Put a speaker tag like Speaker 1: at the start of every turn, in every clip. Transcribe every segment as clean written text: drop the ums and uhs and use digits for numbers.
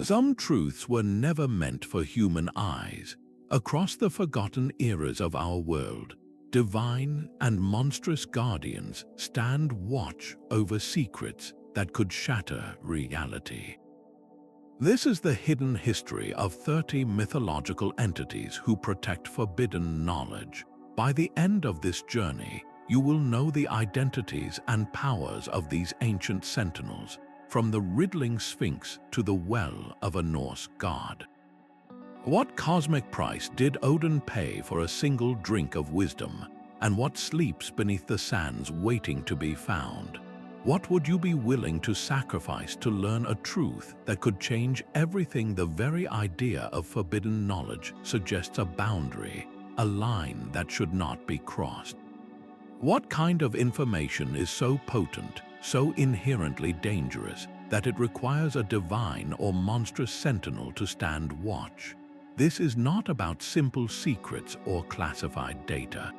Speaker 1: Some truths were never meant for human eyes. Across the forgotten eras of our world, divine and monstrous guardians stand watch over secrets that could shatter reality. This is the hidden history of 30 mythological entities who protect forbidden knowledge. By the end of this journey, you will know the identities and powers of these ancient sentinels, from the Riddling Sphinx to the well of a Norse god. What cosmic price did Odin pay for a single drink of wisdom, and what sleeps beneath the sands waiting to be found? What would you be willing to sacrifice to learn a truth that could change everything? The very idea of forbidden knowledge suggests a boundary, a line that should not be crossed. What kind of information is so potent, so inherently dangerous, that it requires a divine or monstrous sentinel to stand watch? This is not about simple secrets or classified data.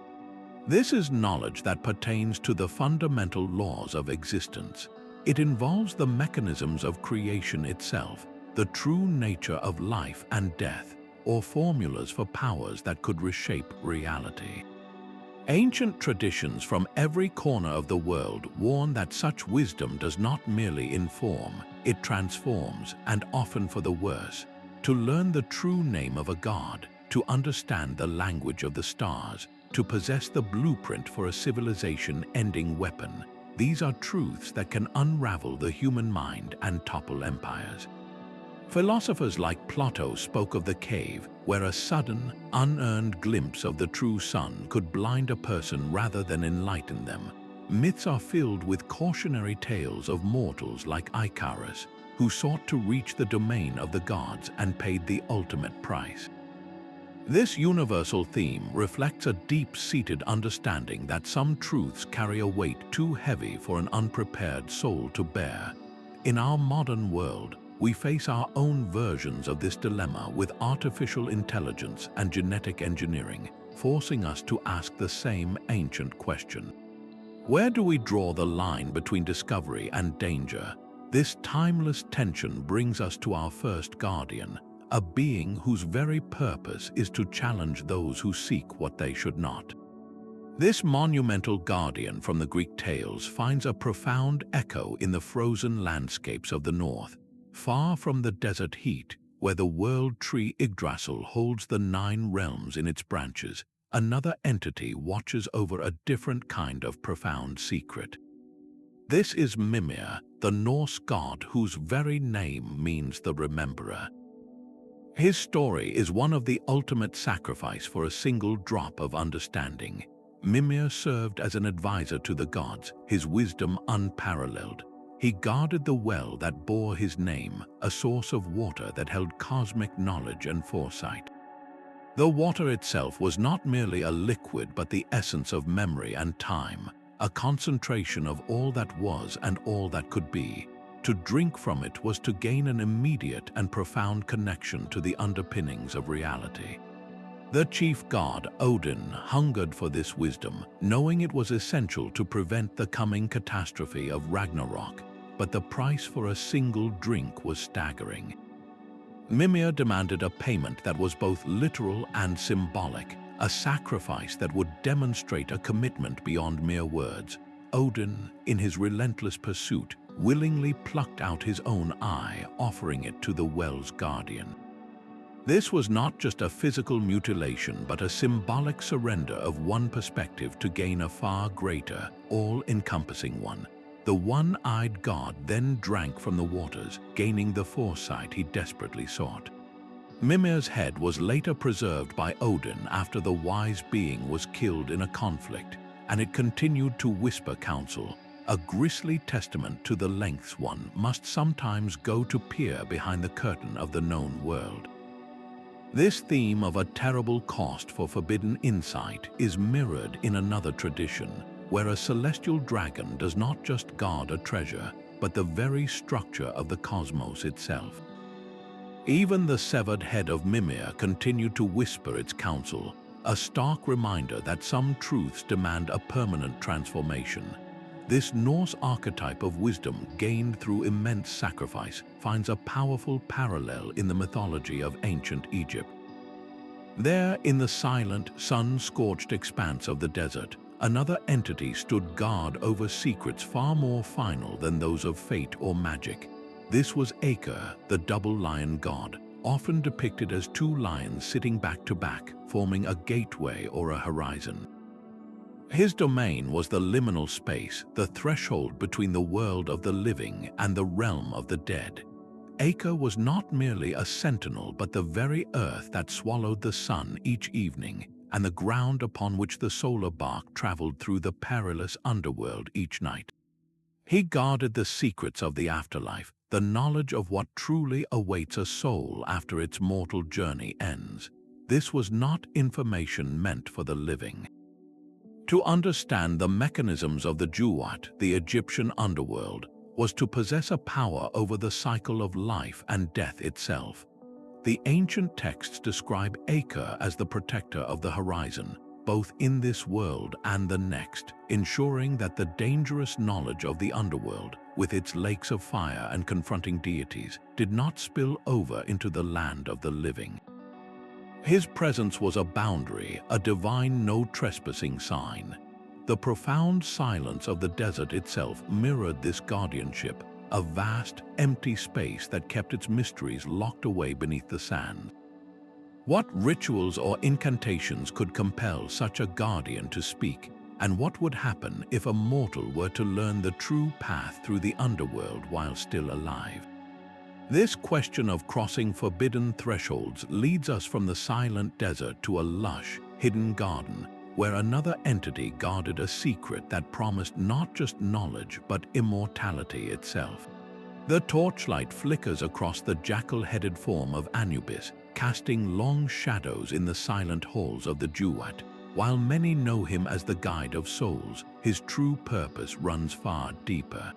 Speaker 1: This is knowledge that pertains to the fundamental laws of existence. It involves the mechanisms of creation itself, the true nature of life and death, or formulas for powers that could reshape reality. Ancient traditions from every corner of the world warn that such wisdom does not merely inform, it transforms, and often for the worse. To learn the true name of a god, to understand the language of the stars, to possess the blueprint for a civilization-ending weapon, these are truths that can unravel the human mind and topple empires. Philosophers like Plato spoke of the cave, where a sudden, unearned glimpse of the true sun could blind a person rather than enlighten them. Myths are filled with cautionary tales of mortals like Aker, who sought to reach the domain of the gods and paid the ultimate price. This universal theme reflects a deep-seated understanding that some truths carry a weight too heavy for an unprepared soul to bear. In our modern world, we face our own versions of this dilemma with artificial intelligence and genetic engineering, forcing us to ask the same ancient question. Where do we draw the line between discovery and danger? This timeless tension brings us to our first guardian, a being whose very purpose is to challenge those who seek what they should not. This monumental guardian from the Greek tales finds a profound echo in the frozen landscapes of the north. Far from the desert heat, where the world tree Yggdrasil holds the 9 realms in its branches, another entity watches over a different kind of profound secret. This is Mimir, the Norse god whose very name means the rememberer. His story is one of the ultimate sacrifice for a single drop of understanding. Mimir served as an advisor to the gods, his wisdom unparalleled. He guarded the well that bore his name, a source of water that held cosmic knowledge and foresight. The water itself was not merely a liquid but the essence of memory and time, a concentration of all that was and all that could be. To drink from it was to gain an immediate and profound connection to the underpinnings of reality. The chief god, Odin, hungered for this wisdom, knowing it was essential to prevent the coming catastrophe of Ragnarok. But the price for a single drink was staggering. Mimir demanded a payment that was both literal and symbolic, a sacrifice that would demonstrate a commitment beyond mere words. Odin, in his relentless pursuit, willingly plucked out his own eye, offering it to the well's guardian. This was not just a physical mutilation, but a symbolic surrender of one perspective to gain a far greater, all-encompassing one. The one-eyed god then drank from the waters, gaining the foresight he desperately sought. Mimir's head was later preserved by Odin after the wise being was killed in a conflict, and it continued to whisper counsel, a grisly testament to the lengths one must sometimes go to peer behind the curtain of the known world. This theme of a terrible cost for forbidden insight is mirrored in another tradition, where a celestial dragon does not just guard a treasure, but the very structure of the cosmos itself. Even the severed head of Mimir continued to whisper its counsel, a stark reminder that some truths demand a permanent transformation. This Norse archetype of wisdom gained through immense sacrifice finds a powerful parallel in the mythology of ancient Egypt. There, in the silent, sun-scorched expanse of the desert, another entity stood guard over secrets far more final than those of fate or magic. This was Aker, the double lion god, often depicted as two lions sitting back to back, forming a gateway or a horizon. His domain was the liminal space, the threshold between the world of the living and the realm of the dead. Aker was not merely a sentinel but the very earth that swallowed the sun each evening, and the ground upon which the solar bark traveled through the perilous underworld each night. He guarded the secrets of the afterlife, the knowledge of what truly awaits a soul after its mortal journey ends. This was not information meant for the living. To understand the mechanisms of the Juat, the Egyptian underworld, was to possess a power over the cycle of life and death itself. The ancient texts describe Aker as the protector of the horizon, both in this world and the next, ensuring that the dangerous knowledge of the underworld, with its lakes of fire and confronting deities, did not spill over into the land of the living. His presence was a boundary, a divine no-trespassing sign. The profound silence of the desert itself mirrored this guardianship, a vast, empty space that kept its mysteries locked away beneath the sand. What rituals or incantations could compel such a guardian to speak, and what would happen if a mortal were to learn the true path through the underworld while still alive? This question of crossing forbidden thresholds leads us from the silent desert to a lush, hidden garden, where another entity guarded a secret that promised not just knowledge but immortality itself. The torchlight flickers across the jackal-headed form of Anubis, casting long shadows in the silent halls of the Juat. While many know him as the guide of souls, his true purpose runs far deeper.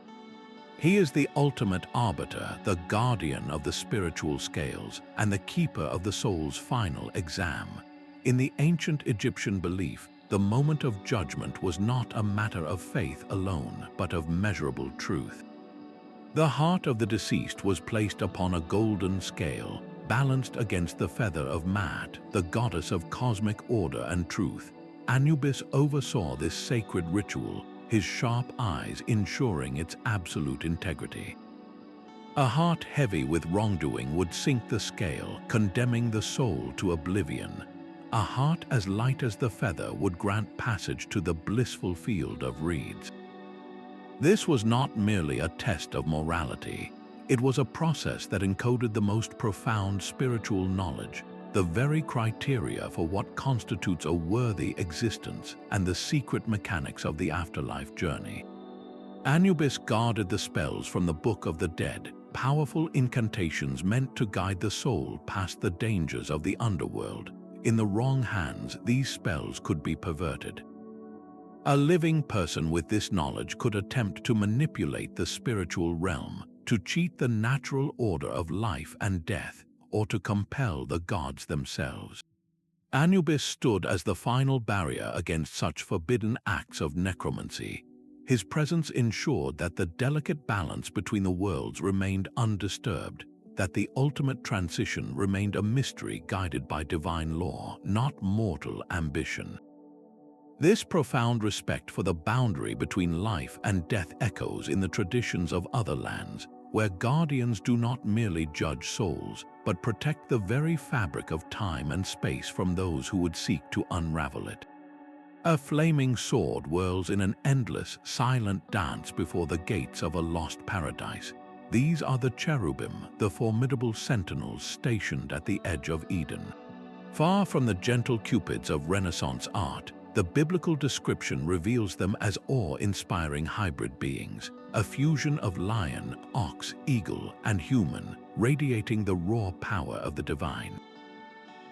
Speaker 1: He is the ultimate arbiter, the guardian of the spiritual scales, and the keeper of the soul's final exam. In the ancient Egyptian belief, the moment of judgment was not a matter of faith alone, but of measurable truth. The heart of the deceased was placed upon a golden scale, balanced against the feather of Maat, the goddess of cosmic order and truth. Anubis oversaw this sacred ritual, his sharp eyes ensuring its absolute integrity. A heart heavy with wrongdoing would sink the scale, condemning the soul to oblivion. A heart as light as the feather would grant passage to the blissful field of reeds. This was not merely a test of morality. It was a process that encoded the most profound spiritual knowledge, the very criteria for what constitutes a worthy existence and the secret mechanics of the afterlife journey. Anubis guarded the spells from the Book of the Dead, powerful incantations meant to guide the soul past the dangers of the underworld. In the wrong hands, these spells could be perverted. A living person with this knowledge could attempt to manipulate the spiritual realm, to cheat the natural order of life and death, or to compel the gods themselves. Anubis stood as the final barrier against such forbidden acts of necromancy. His presence ensured that the delicate balance between the worlds remained undisturbed, that the ultimate transition remained a mystery guided by divine law, not mortal ambition. This profound respect for the boundary between life and death echoes in the traditions of other lands, where guardians do not merely judge souls, but protect the very fabric of time and space from those who would seek to unravel it. A flaming sword whirls in an endless, silent dance before the gates of a lost paradise. These are the cherubim, the formidable sentinels stationed at the edge of Eden. Far from the gentle cupids of Renaissance art, the biblical description reveals them as awe-inspiring hybrid beings, a fusion of lion, ox, eagle, and human, radiating the raw power of the divine.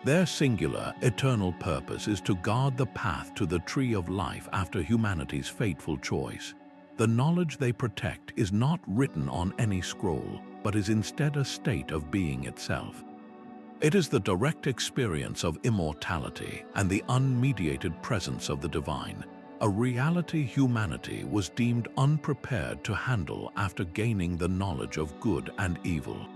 Speaker 1: Their singular, eternal purpose is to guard the path to the tree of life after humanity's fateful choice. The knowledge they protect is not written on any scroll, but is instead a state of being itself. It is the direct experience of immortality and the unmediated presence of the divine, a reality humanity was deemed unprepared to handle after gaining the knowledge of good and evil.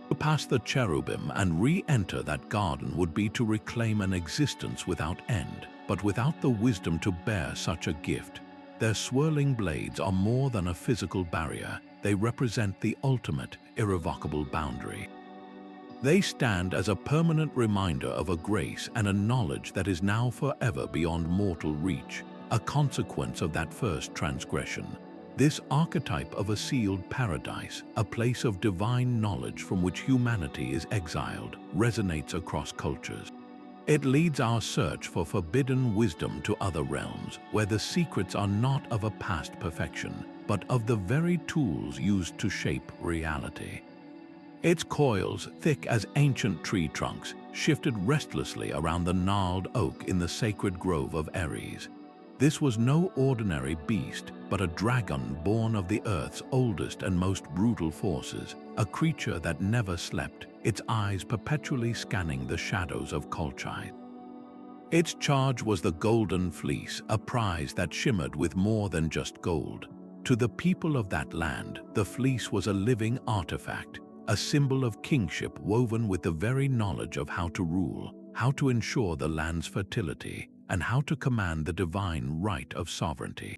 Speaker 1: To pass the cherubim and re-enter that garden would be to reclaim an existence without end, but without the wisdom to bear such a gift. Their swirling blades are more than a physical barrier. They represent the ultimate, irrevocable boundary. They stand as a permanent reminder of a grace and a knowledge that is now forever beyond mortal reach, a consequence of that first transgression. This archetype of a sealed paradise, a place of divine knowledge from which humanity is exiled, resonates across cultures. It leads our search for forbidden wisdom to other realms, where the secrets are not of a past perfection, but of the very tools used to shape reality. Its coils, thick as ancient tree trunks, shifted restlessly around the gnarled oak in the sacred grove of Ares. This was no ordinary beast, but a dragon born of the earth's oldest and most brutal forces, a creature that never slept, its eyes perpetually scanning the shadows of Colchide. Its charge was the Golden Fleece, a prize that shimmered with more than just gold. To the people of that land, the fleece was a living artifact, a symbol of kingship woven with the very knowledge of how to rule, how to ensure the land's fertility, and how to command the divine right of sovereignty.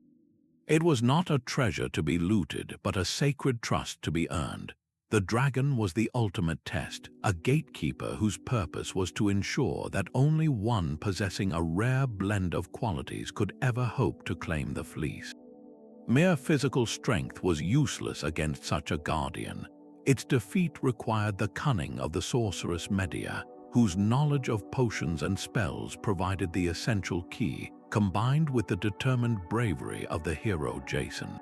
Speaker 1: It was not a treasure to be looted, but a sacred trust to be earned. The dragon was the ultimate test, a gatekeeper whose purpose was to ensure that only one possessing a rare blend of qualities could ever hope to claim the fleece. Mere physical strength was useless against such a guardian. Its defeat required the cunning of the sorceress Medea, whose knowledge of potions and spells provided the essential key, combined with the determined bravery of the hero Jason.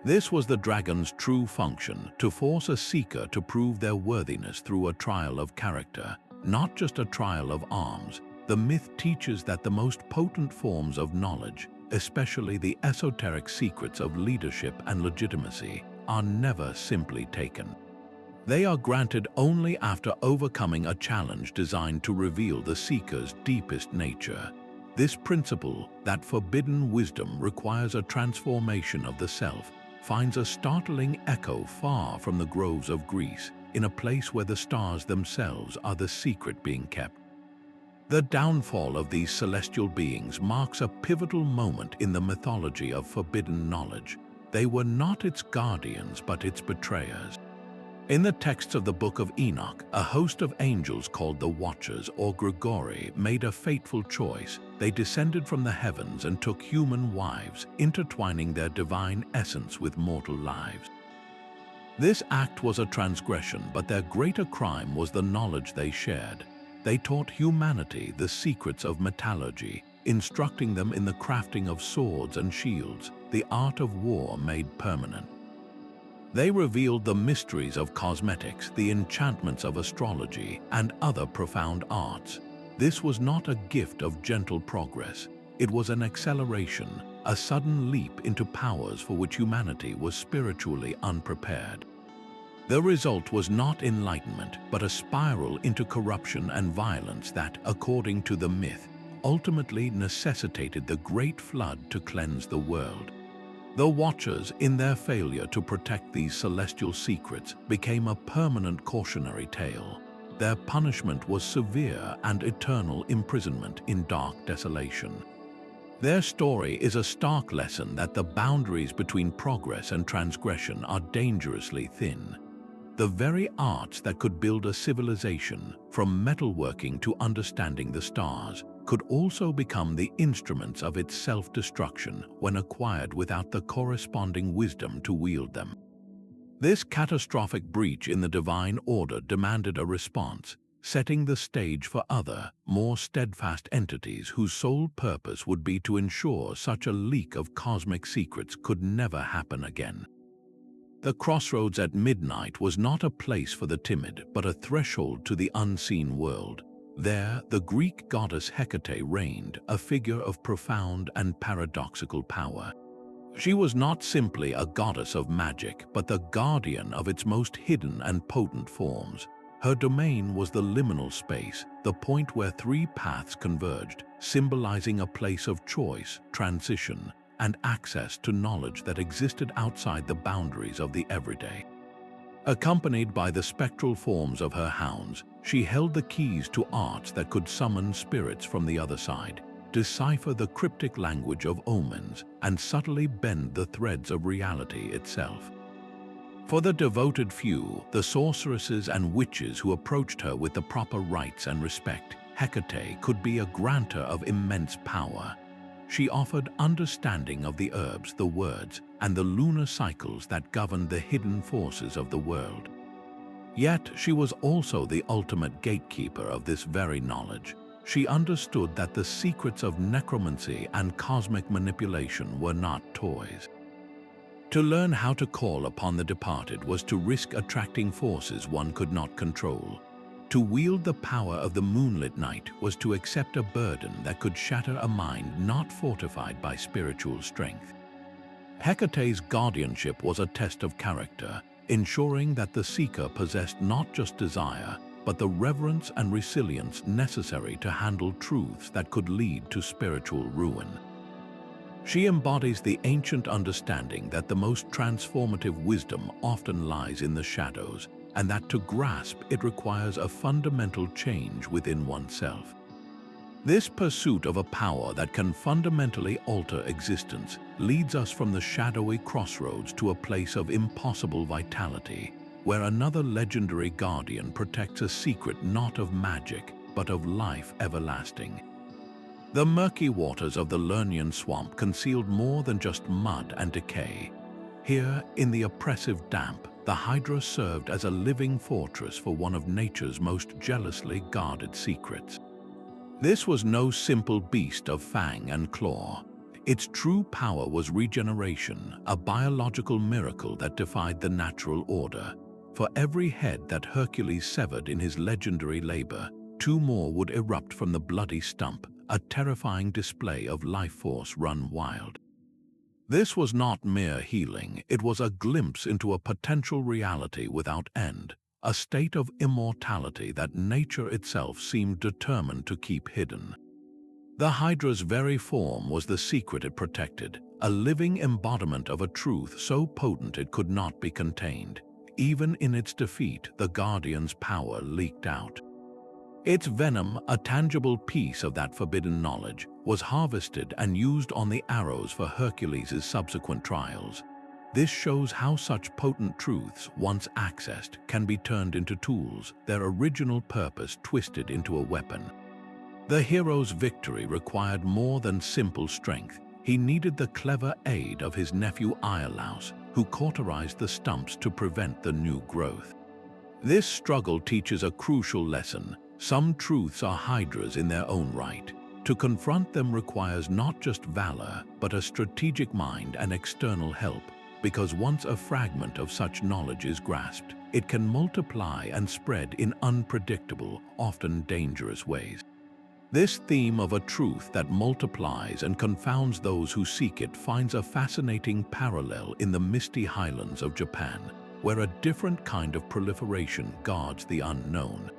Speaker 1: This was the dragon's true function, to force a seeker to prove their worthiness through a trial of character, not just a trial of arms. The myth teaches that the most potent forms of knowledge, especially the esoteric secrets of leadership and legitimacy, are never simply taken. They are granted only after overcoming a challenge designed to reveal the seeker's deepest nature. This principle, that forbidden wisdom requires a transformation of the self, finds a startling echo far from the groves of Greece, in a place where the stars themselves are the secret being kept. The downfall of these celestial beings marks a pivotal moment in the mythology of forbidden knowledge. They were not its guardians, but its betrayers. In the texts of the Book of Enoch, a host of angels called the Watchers or Grigori made a fateful choice. They descended from the heavens and took human wives, intertwining their divine essence with mortal lives. This act was a transgression, but their greater crime was the knowledge they shared. They taught humanity the secrets of mythology, instructing them in the crafting of swords and shields, the art of war made permanent. They revealed the mysteries of cosmetics, the enchantments of astrology, and other profound arts. This was not a gift of gentle progress. It was an acceleration, a sudden leap into powers for which humanity was spiritually unprepared. The result was not enlightenment, but a spiral into corruption and violence that, according to the myth, ultimately necessitated the Great Flood to cleanse the world. The Watchers, in their failure to protect these celestial secrets, became a permanent cautionary tale. Their punishment was severe and eternal imprisonment in dark desolation. Their story is a stark lesson that the boundaries between progress and transgression are dangerously thin. The very arts that could build a civilization, from metalworking to understanding the stars, could also become the instruments of its self-destruction when acquired without the corresponding wisdom to wield them. This catastrophic breach in the divine order demanded a response, setting the stage for other, more steadfast entities whose sole purpose would be to ensure such a leak of cosmic secrets could never happen again. The crossroads at midnight was not a place for the timid, but a threshold to the unseen world. There, the Greek goddess Hecate reigned, a figure of profound and paradoxical power. She was not simply a goddess of magic, but the guardian of its most hidden and potent forms. Her domain was the liminal space, the point where three paths converged, symbolizing a place of choice, transition, and access to knowledge that existed outside the boundaries of the everyday. Accompanied by the spectral forms of her hounds, she held the keys to arts that could summon spirits from the other side, decipher the cryptic language of omens, and subtly bend the threads of reality itself. For the devoted few, the sorceresses and witches who approached her with the proper rites and respect, Hecate could be a grantor of immense power. She offered understanding of the herbs, the words, and the lunar cycles that governed the hidden forces of the world. Yet she was also the ultimate gatekeeper of this very knowledge. She understood that the secrets of necromancy and cosmic manipulation were not toys. To learn how to call upon the departed was to risk attracting forces one could not control. To wield the power of the moonlit night was to accept a burden that could shatter a mind not fortified by spiritual strength. Hecate's guardianship was a test of character, ensuring that the seeker possessed not just desire, but the reverence and resilience necessary to handle truths that could lead to spiritual ruin. She embodies the ancient understanding that the most transformative wisdom often lies in the shadows, and that to grasp it requires a fundamental change within oneself. This pursuit of a power that can fundamentally alter existence leads us from the shadowy crossroads to a place of impossible vitality, where another legendary guardian protects a secret not of magic, but of life everlasting. The murky waters of the Lernian swamp concealed more than just mud and decay. Here, in the oppressive damp, the Hydra served as a living fortress for one of nature's most jealously guarded secrets. This was no simple beast of fang and claw. Its true power was regeneration, a biological miracle that defied the natural order. For every head that Hercules severed in his legendary labor, two more would erupt from the bloody stump, a terrifying display of life force run wild. This was not mere healing, it was a glimpse into a potential reality without end, a state of immortality that nature itself seemed determined to keep hidden. The Hydra's very form was the secret it protected, a living embodiment of a truth so potent it could not be contained. Even in its defeat, the Guardian's power leaked out. Its venom, a tangible piece of that forbidden knowledge, was harvested and used on the arrows for Hercules' subsequent trials. This shows how such potent truths, once accessed, can be turned into tools, their original purpose twisted into a weapon. The hero's victory required more than simple strength. He needed the clever aid of his nephew Iolaus, who cauterized the stumps to prevent the new growth. This struggle teaches a crucial lesson. Some truths are hydras in their own right. To confront them requires not just valor, but a strategic mind and external help, because once a fragment of such knowledge is grasped, it can multiply and spread in unpredictable, often dangerous ways. This theme of a truth that multiplies and confounds those who seek it finds a fascinating parallel in the misty highlands of Japan, where a different kind of proliferation guards the unknown.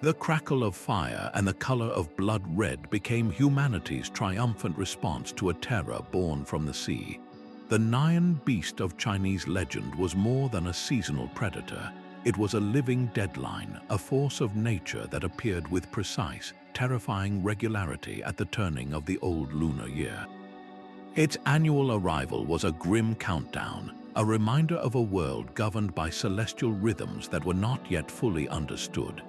Speaker 1: The crackle of fire and the color of blood red became humanity's triumphant response to a terror born from the sea. The Nian beast of Chinese legend was more than a seasonal predator. It was a living deadline, a force of nature that appeared with precise, terrifying regularity at the turning of the old lunar year. Its annual arrival was a grim countdown, a reminder of a world governed by celestial rhythms that were not yet fully understood.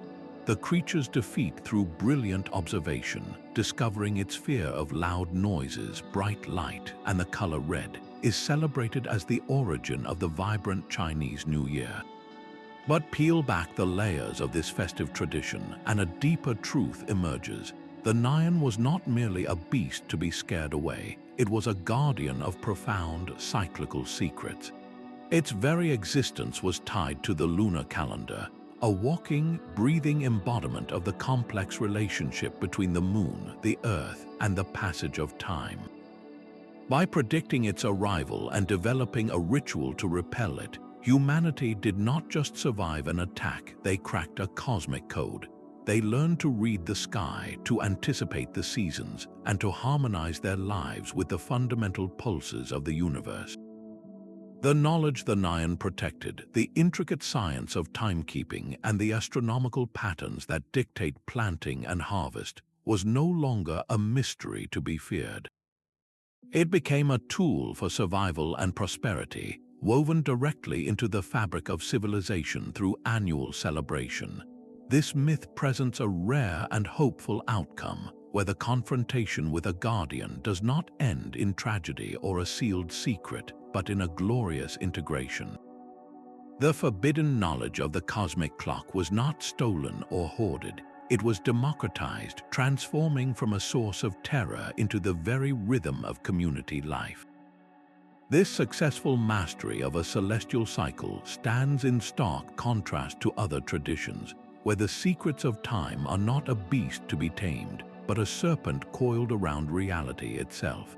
Speaker 1: The creature's defeat through brilliant observation, discovering its fear of loud noises, bright light, and the color red, is celebrated as the origin of the vibrant Chinese New Year. But peel back the layers of this festive tradition, and a deeper truth emerges. The Nian was not merely a beast to be scared away, it was a guardian of profound, cyclical secrets. Its very existence was tied to the lunar calendar, a walking, breathing embodiment of the complex relationship between the moon, the earth, and the passage of time. By predicting its arrival and developing a ritual to repel it, Humanity did not just survive an attack, they cracked a cosmic code. They learned to read the sky, to anticipate the seasons, and to harmonize their lives with the fundamental pulses of the universe. The knowledge the Nian protected, the intricate science of timekeeping and the astronomical patterns that dictate planting and harvest, was no longer a mystery to be feared. It became a tool for survival and prosperity, woven directly into the fabric of civilization through annual celebration. This myth presents a rare and hopeful outcome, where the confrontation with a guardian does not end in tragedy or a sealed secret, but in a glorious integration. The forbidden knowledge of the cosmic clock was not stolen or hoarded. It was democratized, transforming from a source of terror into the very rhythm of community life. This successful mastery of a celestial cycle stands in stark contrast to other traditions, where the secrets of time are not a beast to be tamed, but a serpent coiled around reality itself.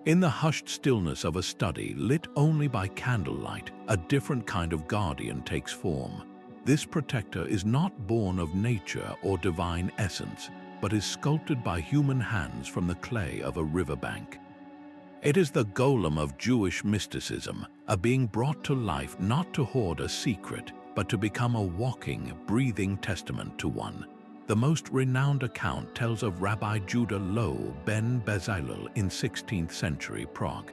Speaker 1: In the hushed stillness of a study lit only by candlelight, a different kind of guardian takes form. This protector is not born of nature or divine essence, but is sculpted by human hands from the clay of a riverbank. It is the golem of Jewish mysticism, a being brought to life not to hoard a secret, but to become a walking, breathing testament to one. The most renowned account tells of Rabbi Judah Loew ben Bezalel in 16th century Prague.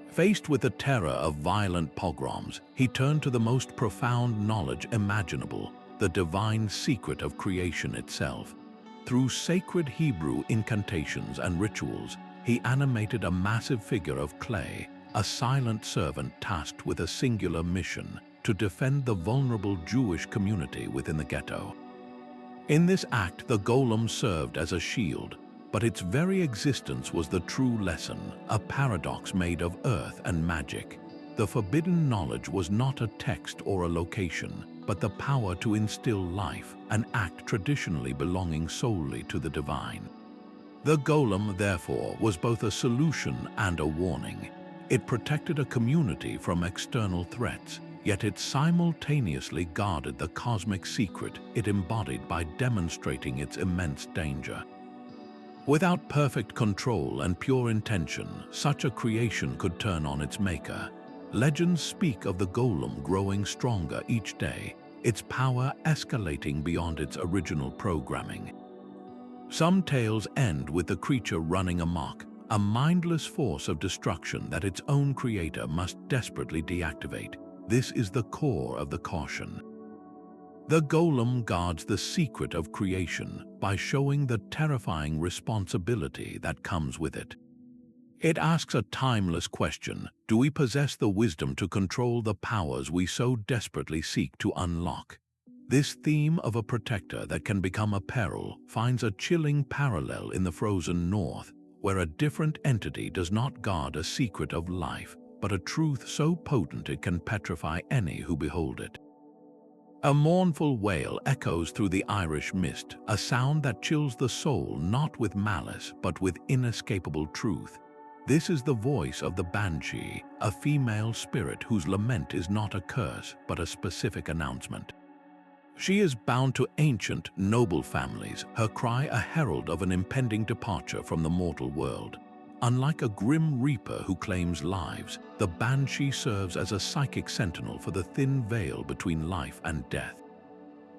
Speaker 1: Faced with the terror of violent pogroms, he turned to the most profound knowledge imaginable, the divine secret of creation itself. Through sacred Hebrew incantations and rituals, he animated a massive figure of clay, a silent servant tasked with a singular mission: to defend the vulnerable Jewish community within the ghetto. In this act, the golem served as a shield, but its very existence was the true lesson, a paradox made of earth and magic. The forbidden knowledge was not a text or a location, but the power to instill life, an act traditionally belonging solely to the divine. The golem, therefore, was both a solution and a warning. It protected a community from external threats, yet it simultaneously guarded the cosmic secret it embodied by demonstrating its immense danger. Without perfect control and pure intention, such a creation could turn on its maker. Legends speak of the golem growing stronger each day, its power escalating beyond its original programming. Some tales end with the creature running amok, a mindless force of destruction that its own creator must desperately deactivate. This is the core of the caution. The golem guards the secret of creation by showing the terrifying responsibility that comes with it. It asks a timeless question: do we possess the wisdom to control the powers we so desperately seek to unlock? This theme of a protector that can become a peril finds a chilling parallel in the frozen north, where a different entity does not guard a secret of life, but a truth so potent it can petrify any who behold it. A mournful wail echoes through the Irish mist, a sound that chills the soul not with malice but with inescapable truth. This is the voice of the Banshee, a female spirit whose lament is not a curse but a specific announcement. She is bound to ancient, noble families, her cry a herald of an impending departure from the mortal world. Unlike a grim reaper who claims lives, the Banshee serves as a psychic sentinel for the thin veil between life and death.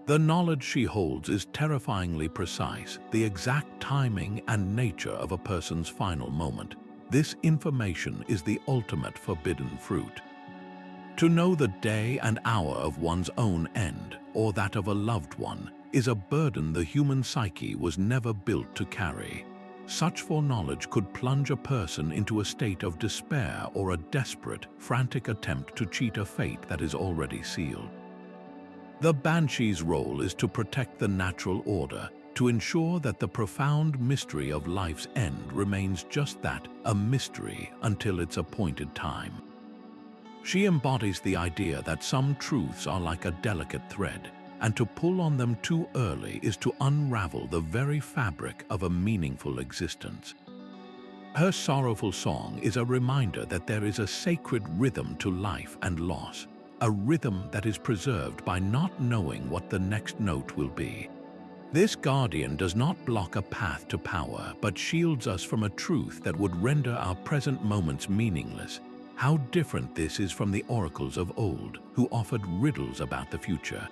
Speaker 1: The knowledge she holds is terrifyingly precise, the exact timing and nature of a person's final moment. This information is the ultimate forbidden fruit. To know the day and hour of one's own end, or that of a loved one, is a burden the human psyche was never built to carry. Such foreknowledge could plunge a person into a state of despair or a desperate, frantic attempt to cheat a fate that is already sealed. The Banshee's role is to protect the natural order, to ensure that the profound mystery of life's end remains just that, a mystery, until its appointed time. She embodies the idea that some truths are like a delicate thread, and to pull on them too early is to unravel the very fabric of a meaningful existence. Her sorrowful song is a reminder that there is a sacred rhythm to life and loss, a rhythm that is preserved by not knowing what the next note will be. This guardian does not block a path to power, but shields us from a truth that would render our present moments meaningless. How different this is from the oracles of old, who offered riddles about the future.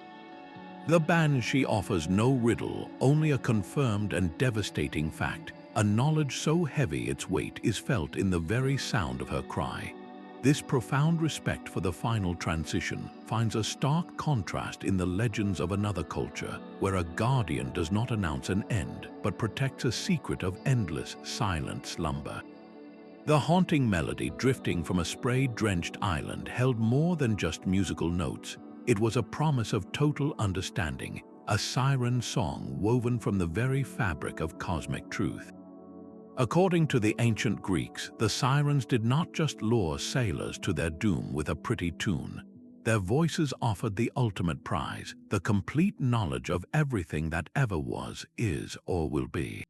Speaker 1: The Banshee offers no riddle, only a confirmed and devastating fact, a knowledge so heavy its weight is felt in the very sound of her cry. This profound respect for the final transition finds a stark contrast in the legends of another culture, where a guardian does not announce an end, but protects a secret of endless, silent slumber. The haunting melody drifting from a spray-drenched island held more than just musical notes. It was a promise of total understanding, a siren song woven from the very fabric of cosmic truth. According to the ancient Greeks, the sirens did not just lure sailors to their doom with a pretty tune. Their voices offered the ultimate prize, the complete knowledge of everything that ever was, is, or will be.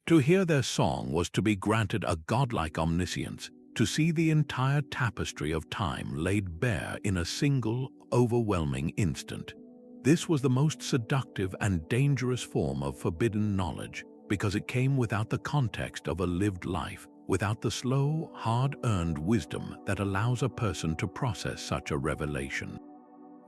Speaker 1: To hear their song was to be granted a godlike omniscience, to see the entire tapestry of time laid bare in a single, overwhelming instant. This was the most seductive and dangerous form of forbidden knowledge, because it came without the context of a lived life, without the slow, hard-earned wisdom that allows a person to process such a revelation.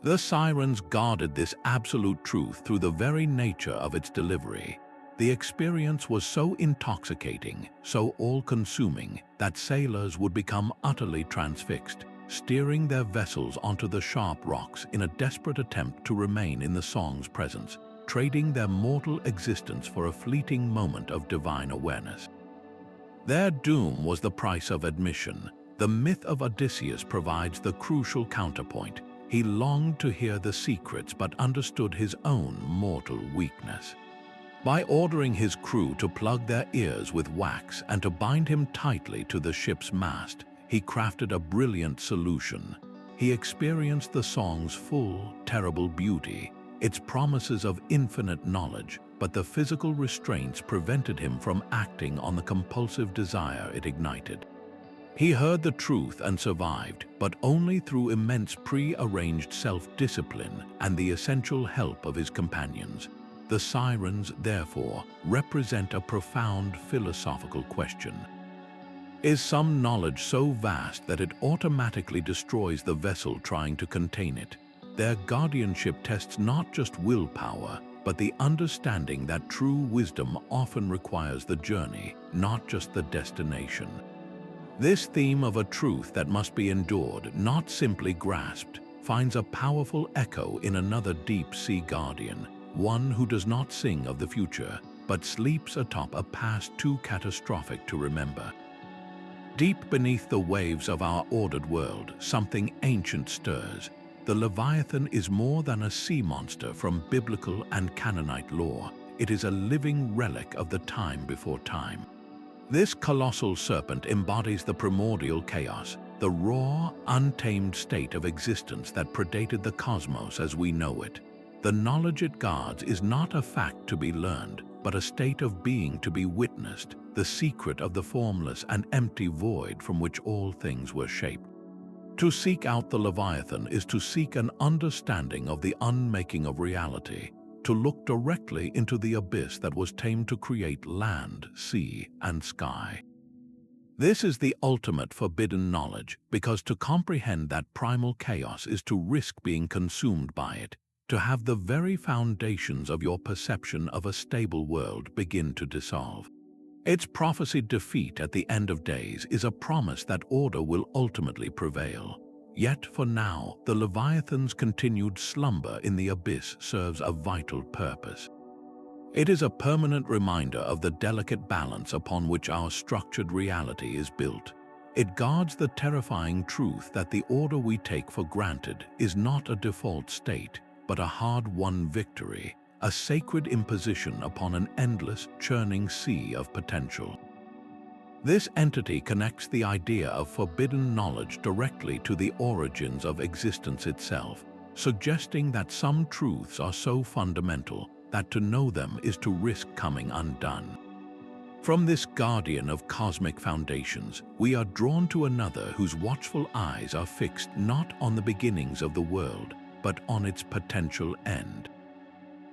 Speaker 1: The sirens guarded this absolute truth through the very nature of its delivery. The experience was so intoxicating, so all-consuming, that sailors would become utterly transfixed, steering their vessels onto the sharp rocks in a desperate attempt to remain in the song's presence, trading their mortal existence for a fleeting moment of divine awareness. Their doom was the price of admission. The myth of Odysseus provides the crucial counterpoint. He longed to hear the secrets but understood his own mortal weakness. By ordering his crew to plug their ears with wax and to bind him tightly to the ship's mast, he crafted a brilliant solution. He experienced the song's full, terrible beauty, its promises of infinite knowledge, but the physical restraints prevented him from acting on the compulsive desire it ignited. He heard the truth and survived, but only through immense pre-arranged self-discipline and the essential help of his companions. The sirens, therefore, represent a profound philosophical question. Is some knowledge so vast that it automatically destroys the vessel trying to contain it? Their guardianship tests not just willpower, but the understanding that true wisdom often requires the journey, not just the destination. This theme of a truth that must be endured, not simply grasped, finds a powerful echo in another deep-sea guardian, one who does not sing of the future, but sleeps atop a past too catastrophic to remember. Deep beneath the waves of our ordered world, something ancient stirs. The Leviathan is more than a sea monster from biblical and Canaanite lore. It is a living relic of the time before time. This colossal serpent embodies the primordial chaos, the raw, untamed state of existence that predated the cosmos as we know it. The knowledge it guards is not a fact to be learned, but a state of being to be witnessed, the secret of the formless and empty void from which all things were shaped. To seek out the Leviathan is to seek an understanding of the unmaking of reality, to look directly into the abyss that was tamed to create land, sea, and sky. This is the ultimate forbidden knowledge, because to comprehend that primal chaos is to risk being consumed by it, to have the very foundations of your perception of a stable world begin to dissolve. Its prophesied defeat at the end of days is a promise that order will ultimately prevail. Yet for now, the Leviathan's continued slumber in the abyss serves a vital purpose. It is a permanent reminder of the delicate balance upon which our structured reality is built. It guards the terrifying truth that the order we take for granted is not a default state, but a hard-won victory, a sacred imposition upon an endless, churning sea of potential. This entity connects the idea of forbidden knowledge directly to the origins of existence itself, suggesting that some truths are so fundamental that to know them is to risk coming undone. From this guardian of cosmic foundations, we are drawn to another whose watchful eyes are fixed not on the beginnings of the world, but on its potential end.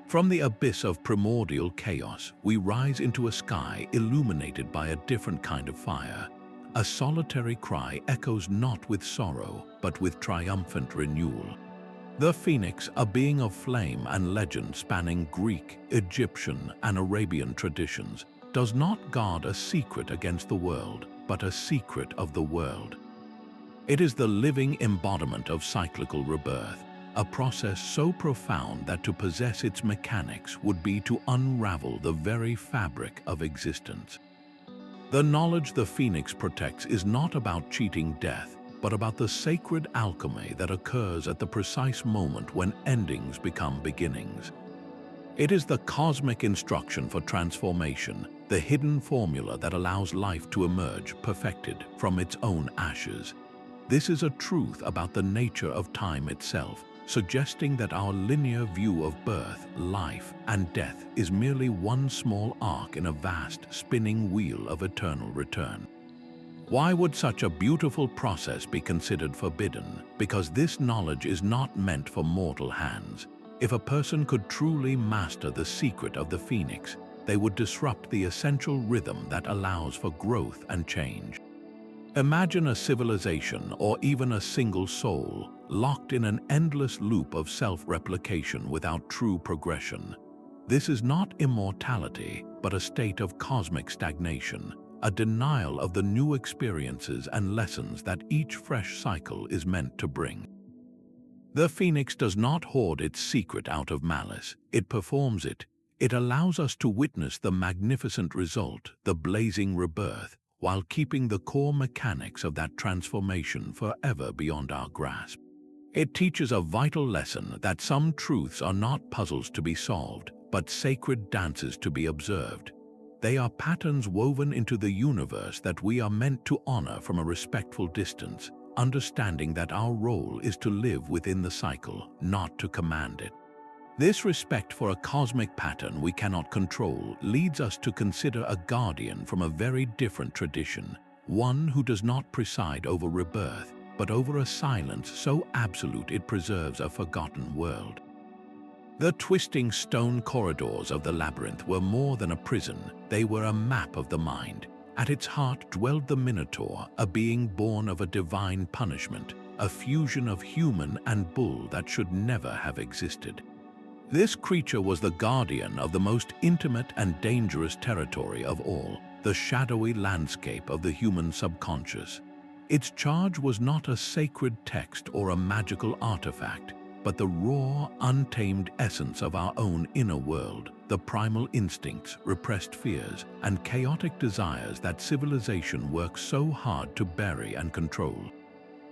Speaker 1: From the abyss of primordial chaos, we rise into a sky illuminated by a different kind of fire. A solitary cry echoes not with sorrow, but with triumphant renewal. The phoenix, a being of flame and legend spanning Greek, Egyptian, and Arabian traditions, does not guard a secret against the world, but a secret of the world. It is the living embodiment of cyclical rebirth, a process so profound that to possess its mechanics would be to unravel the very fabric of existence. The knowledge the phoenix protects is not about cheating death, but about the sacred alchemy that occurs at the precise moment when endings become beginnings. It is the cosmic instruction for transformation, the hidden formula that allows life to emerge perfected from its own ashes. This is a truth about the nature of time itself, suggesting that our linear view of birth, life, and death is merely one small arc in a vast, spinning wheel of eternal return. Why would such a beautiful process be considered forbidden? Because this knowledge is not meant for mortal hands. If a person could truly master the secret of the phoenix, they would disrupt the essential rhythm that allows for growth and change. Imagine a civilization, or even a single soul, locked in an endless loop of self-replication without true progression. This is not immortality, but a state of cosmic stagnation, a denial of the new experiences and lessons that each fresh cycle is meant to bring. The phoenix does not hoard its secret out of malice, it performs it. It allows us to witness the magnificent result, the blazing rebirth, while keeping the core mechanics of that transformation forever beyond our grasp. It teaches a vital lesson that some truths are not puzzles to be solved, but sacred dances to be observed. They are patterns woven into the universe that we are meant to honor from a respectful distance, understanding that our role is to live within the cycle, not to command it. This respect for a cosmic pattern we cannot control leads us to consider a guardian from a very different tradition, one who does not preside over rebirth, but over a silence so absolute it preserves a forgotten world. The twisting stone corridors of the labyrinth were more than a prison, they were a map of the mind. At its heart dwelled the Minotaur, a being born of a divine punishment, a fusion of human and bull that should never have existed. This creature was the guardian of the most intimate and dangerous territory of all, the shadowy landscape of the human subconscious. Its charge was not a sacred text or a magical artifact, but the raw, untamed essence of our own inner world, the primal instincts, repressed fears, and chaotic desires that civilization works so hard to bury and control.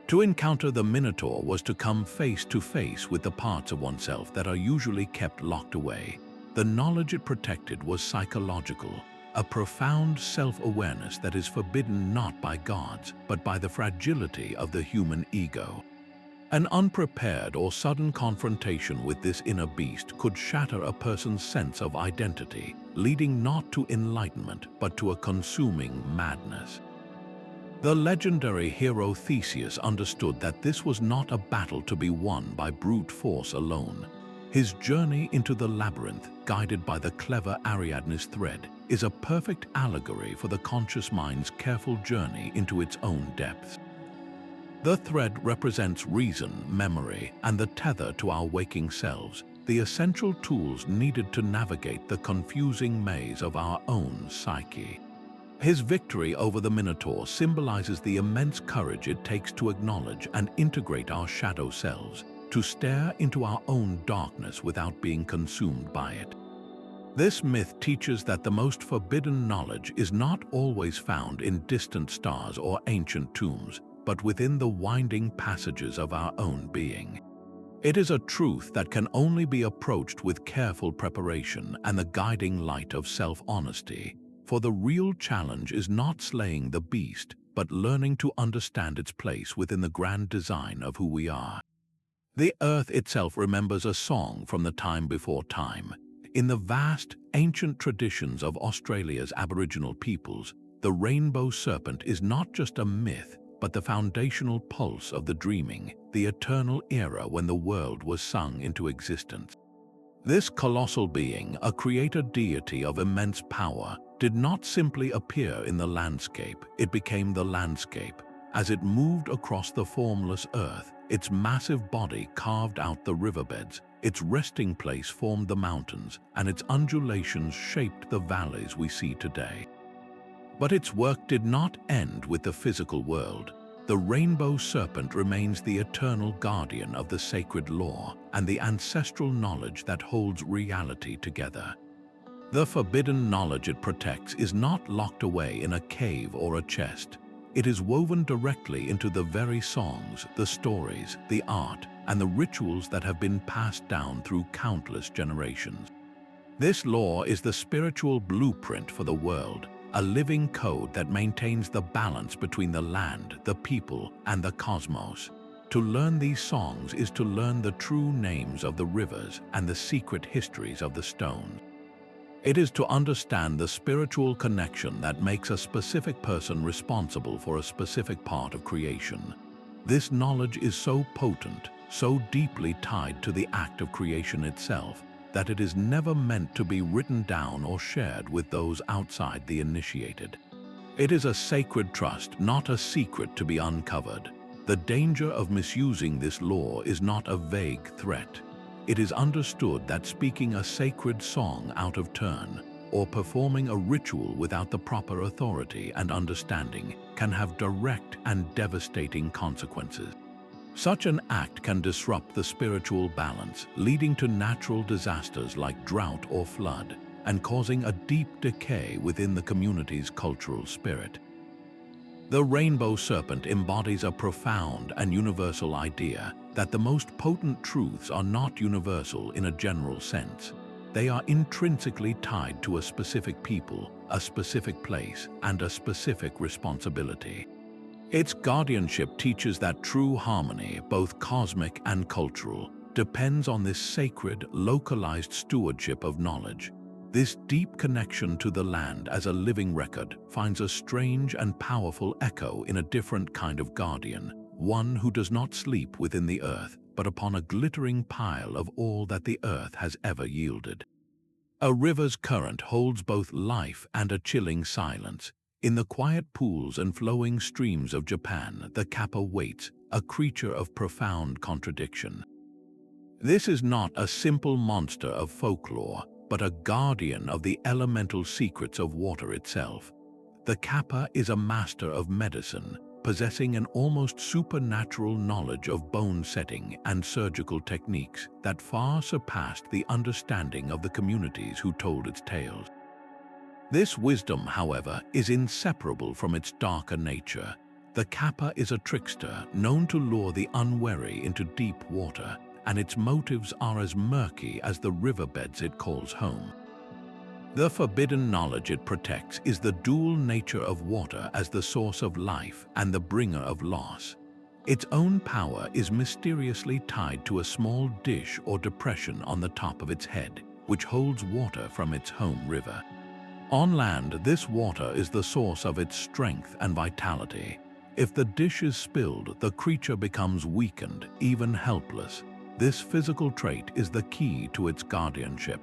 Speaker 1: To encounter the Minotaur was to come face to face with the parts of oneself that are usually kept locked away. The knowledge it protected was psychological, a profound self-awareness that is forbidden not by gods, but by the fragility of the human ego. An unprepared or sudden confrontation with this inner beast could shatter a person's sense of identity, leading not to enlightenment, but to a consuming madness. The legendary hero Theseus understood that this was not a battle to be won by brute force alone. His journey into the labyrinth, guided by the clever Ariadne's thread, is a perfect allegory for the conscious mind's careful journey into its own depths. The thread represents reason, memory, and the tether to our waking selves, the essential tools needed to navigate the confusing maze of our own psyche. His victory over the Minotaur symbolizes the immense courage it takes to acknowledge and integrate our shadow selves, to stare into our own darkness without being consumed by it. This myth teaches that the most forbidden knowledge is not always found in distant stars or ancient tombs, but within the winding passages of our own being. It is a truth that can only be approached with careful preparation and the guiding light of self-honesty. For the real challenge is not slaying the beast, but learning to understand its place within the grand design of who we are. The earth itself remembers a song from the time before time. In the vast, ancient traditions of Australia's Aboriginal peoples, the Rainbow Serpent is not just a myth, but the foundational pulse of the dreaming, the eternal era when the world was sung into existence. This colossal being, a creator deity of immense power, did not simply appear in the landscape, it became the landscape. As it moved across the formless earth, its massive body carved out the riverbeds, its resting place formed the mountains, and its undulations shaped the valleys we see today. But its work did not end with the physical world. The Rainbow Serpent remains the eternal guardian of the sacred lore and the ancestral knowledge that holds reality together. The forbidden knowledge it protects is not locked away in a cave or a chest. It is woven directly into the very songs, the stories, the art, and the rituals that have been passed down through countless generations. This lore is the spiritual blueprint for the world, a living code that maintains the balance between the land, the people, and the cosmos. To learn these songs is to learn the true names of the rivers and the secret histories of the stones. It is to understand the spiritual connection that makes a specific person responsible for a specific part of creation. This knowledge is so potent, so deeply tied to the act of creation itself, that it is never meant to be written down or shared with those outside the initiated. It is a sacred trust, not a secret to be uncovered. The danger of misusing this lore is not a vague threat. It is understood that speaking a sacred song out of turn, or performing a ritual without the proper authority and understanding, can have direct and devastating consequences. Such an act can disrupt the spiritual balance, leading to natural disasters like drought or flood, and causing a deep decay within the community's cultural spirit. The Rainbow Serpent embodies a profound and universal idea that the most potent truths are not universal in a general sense. They are intrinsically tied to a specific people, a specific place, and a specific responsibility. Its guardianship teaches that true harmony, both cosmic and cultural, depends on this sacred, localized stewardship of knowledge. This deep connection to the land as a living record finds a strange and powerful echo in a different kind of guardian, one who does not sleep within the earth, but upon a glittering pile of all that the earth has ever yielded. A river's current holds both life and a chilling silence. In the quiet pools and flowing streams of Japan, the kappa waits, a creature of profound contradiction. This is not a simple monster of folklore, but a guardian of the elemental secrets of water itself. The kappa is a master of medicine, possessing an almost supernatural knowledge of bone setting and surgical techniques that far surpassed the understanding of the communities who told its tales. This wisdom, however, is inseparable from its darker nature. The kappa is a trickster known to lure the unwary into deep water, and its motives are as murky as the riverbeds it calls home. The forbidden knowledge it protects is the dual nature of water as the source of life and the bringer of loss. Its own power is mysteriously tied to a small dish or depression on the top of its head, which holds water from its home river. On land, this water is the source of its strength and vitality. If the dish is spilled, the creature becomes weakened, even helpless. This physical trait is the key to its guardianship.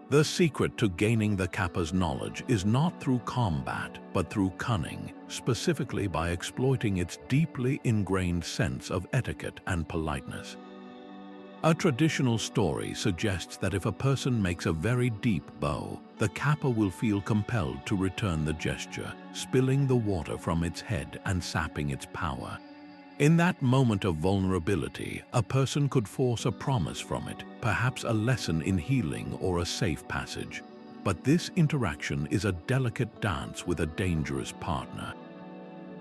Speaker 1: The secret to gaining the kappa's knowledge is not through combat, but through cunning, specifically by exploiting its deeply ingrained sense of etiquette and politeness. A traditional story suggests that if a person makes a very deep bow, the kappa will feel compelled to return the gesture, spilling the water from its head and sapping its power. In that moment of vulnerability, a person could force a promise from it, perhaps a lesson in healing or a safe passage. But this interaction is a delicate dance with a dangerous partner.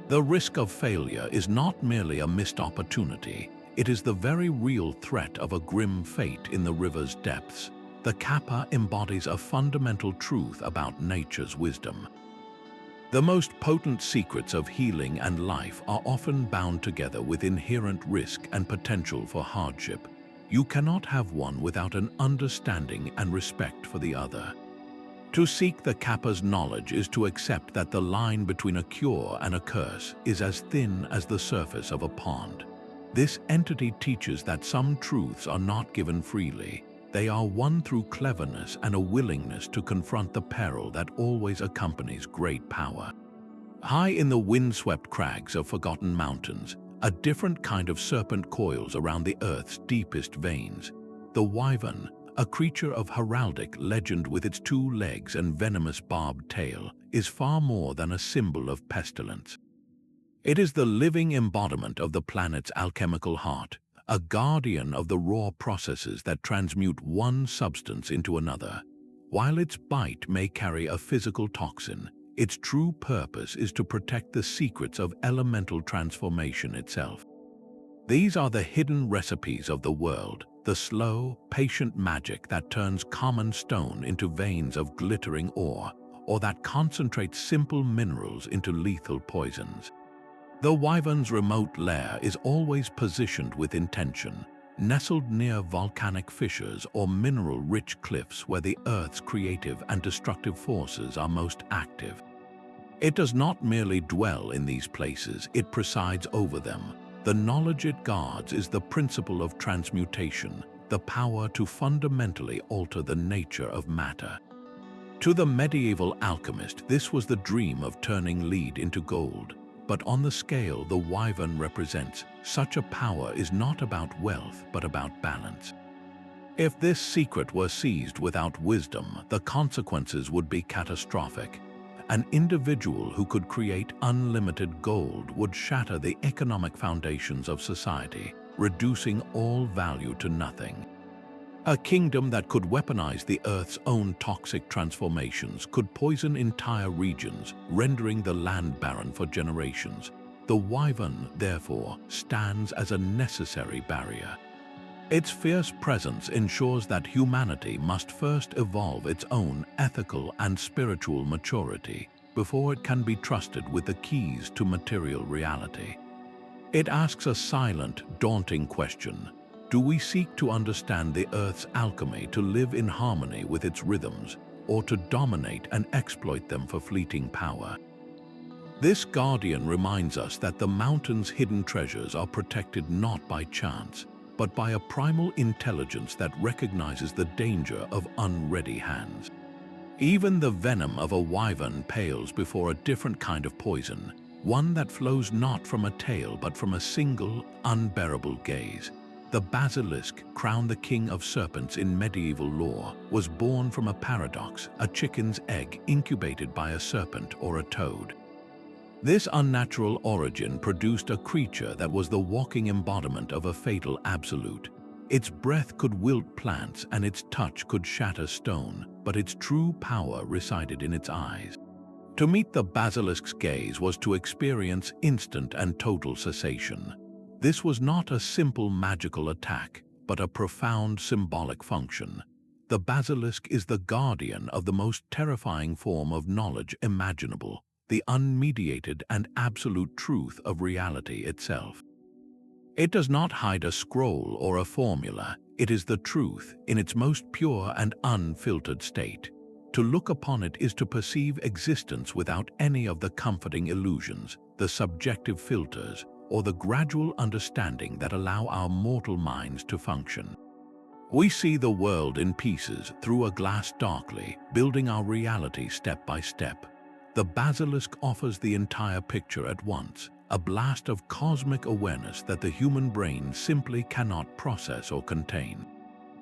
Speaker 1: The risk of failure is not merely a missed opportunity, it is the very real threat of a grim fate in the river's depths. The kappa embodies a fundamental truth about nature's wisdom. The most potent secrets of healing and life are often bound together with inherent risk and potential for hardship. You cannot have one without an understanding and respect for the other. To seek the Kappa's knowledge is to accept that the line between a cure and a curse is as thin as the surface of a pond. This entity teaches that some truths are not given freely. They are won through cleverness and a willingness to confront the peril that always accompanies great power. High in the windswept crags of forgotten mountains, a different kind of serpent coils around the earth's deepest veins. The wyvern, a creature of heraldic legend with its 2 legs and venomous barbed tail, is far more than a symbol of pestilence. It is the living embodiment of the planet's alchemical heart, a guardian of the raw processes that transmute one substance into another. While its bite may carry a physical toxin, its true purpose is to protect the secrets of elemental transformation itself. These are the hidden recipes of the world, the slow, patient magic that turns common stone into veins of glittering ore, or that concentrates simple minerals into lethal poisons. The wyvern's remote lair is always positioned with intention, nestled near volcanic fissures or mineral-rich cliffs where the Earth's creative and destructive forces are most active. It does not merely dwell in these places, it presides over them. The knowledge it guards is the principle of transmutation, the power to fundamentally alter the nature of matter. To the medieval alchemist, this was the dream of turning lead into gold. But on the scale the wyvern represents, such a power is not about wealth but about balance. If this secret were seized without wisdom, the consequences would be catastrophic. An individual who could create unlimited gold would shatter the economic foundations of society, reducing all value to nothing. A kingdom that could weaponize the Earth's own toxic transformations could poison entire regions, rendering the land barren for generations. The wyvern, therefore, stands as a necessary barrier. Its fierce presence ensures that humanity must first evolve its own ethical and spiritual maturity before it can be trusted with the keys to material reality. It asks a silent, daunting question. Do we seek to understand the Earth's alchemy to live in harmony with its rhythms, or to dominate and exploit them for fleeting power? This guardian reminds us that the mountain's hidden treasures are protected not by chance, but by a primal intelligence that recognizes the danger of unready hands. Even the venom of a wyvern pales before a different kind of poison, one that flows not from a tail but from a single, unbearable gaze. The basilisk, crowned the king of serpents in medieval lore, was born from a paradox, a chicken's egg incubated by a serpent or a toad. This unnatural origin produced a creature that was the walking embodiment of a fatal absolute. Its breath could wilt plants and its touch could shatter stone, but its true power resided in its eyes. To meet the basilisk's gaze was to experience instant and total cessation. This was not a simple magical attack, but a profound symbolic function. The basilisk is the guardian of the most terrifying form of knowledge imaginable, the unmediated and absolute truth of reality itself. It does not hide a scroll or a formula, it is the truth in its most pure and unfiltered state. To look upon it is to perceive existence without any of the comforting illusions, the subjective filters, or the gradual understanding that allow our mortal minds to function. We see the world in pieces through a glass darkly, building our reality step by step. The basilisk offers the entire picture at once, a blast of cosmic awareness that the human brain simply cannot process or contain.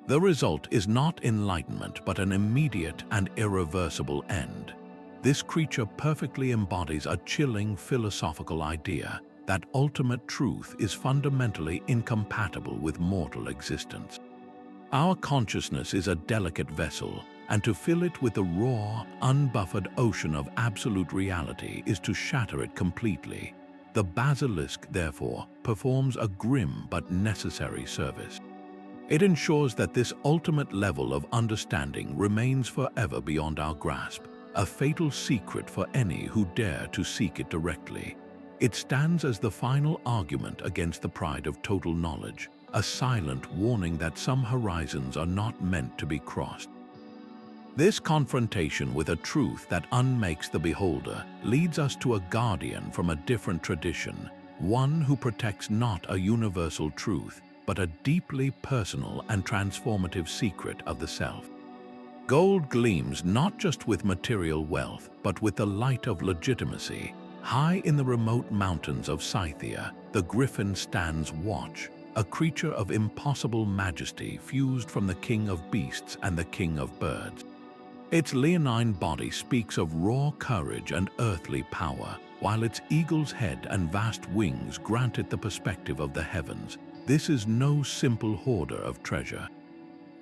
Speaker 1: The result is not enlightenment but an immediate and irreversible end. This creature perfectly embodies a chilling philosophical idea that ultimate truth is fundamentally incompatible with mortal existence. Our consciousness is a delicate vessel, and to fill it with the raw, unbuffered ocean of absolute reality is to shatter it completely. The basilisk, therefore, performs a grim but necessary service. It ensures that this ultimate level of understanding remains forever beyond our grasp, a fatal secret for any who dare to seek it directly. It stands as the final argument against the pride of total knowledge, a silent warning that some horizons are not meant to be crossed. This confrontation with a truth that unmakes the beholder leads us to a guardian from a different tradition, one who protects not a universal truth, but a deeply personal and transformative secret of the self. Gold gleams not just with material wealth, but with the light of legitimacy. High in the remote mountains of Scythia, the griffin stands watch, a creature of impossible majesty fused from the king of beasts and the king of birds. Its leonine body speaks of raw courage and earthly power, while its eagle's head and vast wings grant it the perspective of the heavens. This is no simple hoarder of treasure.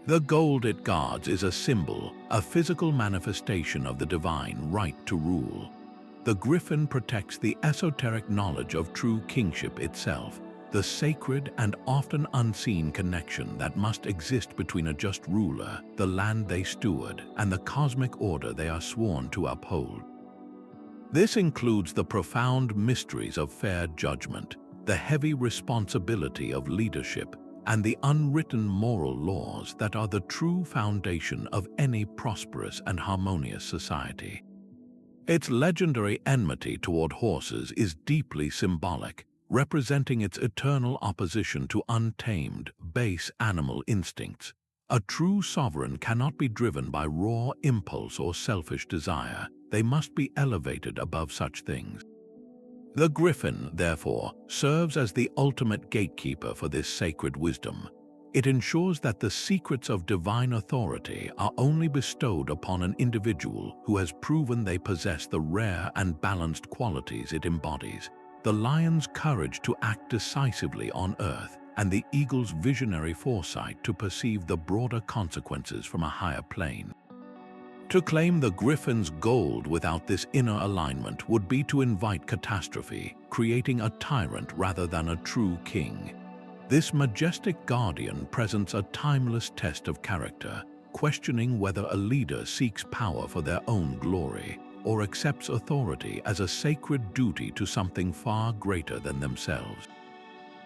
Speaker 1: The gold it guards is a symbol, a physical manifestation of the divine right to rule. The griffin protects the esoteric knowledge of true kingship itself, the sacred and often unseen connection that must exist between a just ruler, the land they steward, and the cosmic order they are sworn to uphold. This includes the profound mysteries of fair judgment, the heavy responsibility of leadership, and the unwritten moral laws that are the true foundation of any prosperous and harmonious society. Its legendary enmity toward horses is deeply symbolic, representing its eternal opposition to untamed, base animal instincts. A true sovereign cannot be driven by raw impulse or selfish desire. They must be elevated above such things. The griffin, therefore, serves as the ultimate gatekeeper for this sacred wisdom. It ensures that the secrets of divine authority are only bestowed upon an individual who has proven they possess the rare and balanced qualities it embodies. The lion's courage to act decisively on earth, and the eagle's visionary foresight to perceive the broader consequences from a higher plane. To claim the griffin's gold without this inner alignment would be to invite catastrophe, creating a tyrant rather than a true king. This majestic guardian presents a timeless test of character, questioning whether a leader seeks power for their own glory, or accepts authority as a sacred duty to something far greater than themselves.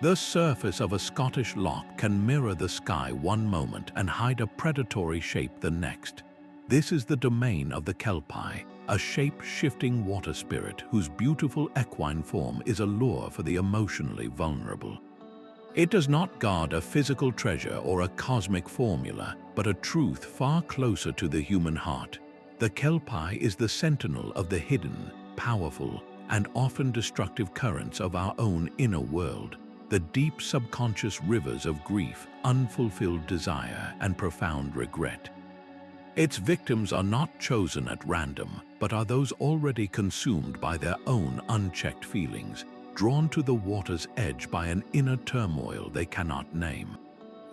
Speaker 1: The surface of a Scottish loch can mirror the sky one moment and hide a predatory shape the next. This is the domain of the kelpie, a shape-shifting water spirit whose beautiful equine form is a lure for the emotionally vulnerable. It does not guard a physical treasure or a cosmic formula, but a truth far closer to the human heart. The kelpie is the sentinel of the hidden, powerful, and often destructive currents of our own inner world, the deep subconscious rivers of grief, unfulfilled desire, and profound regret. Its victims are not chosen at random, but are those already consumed by their own unchecked feelings, drawn to the water's edge by an inner turmoil they cannot name.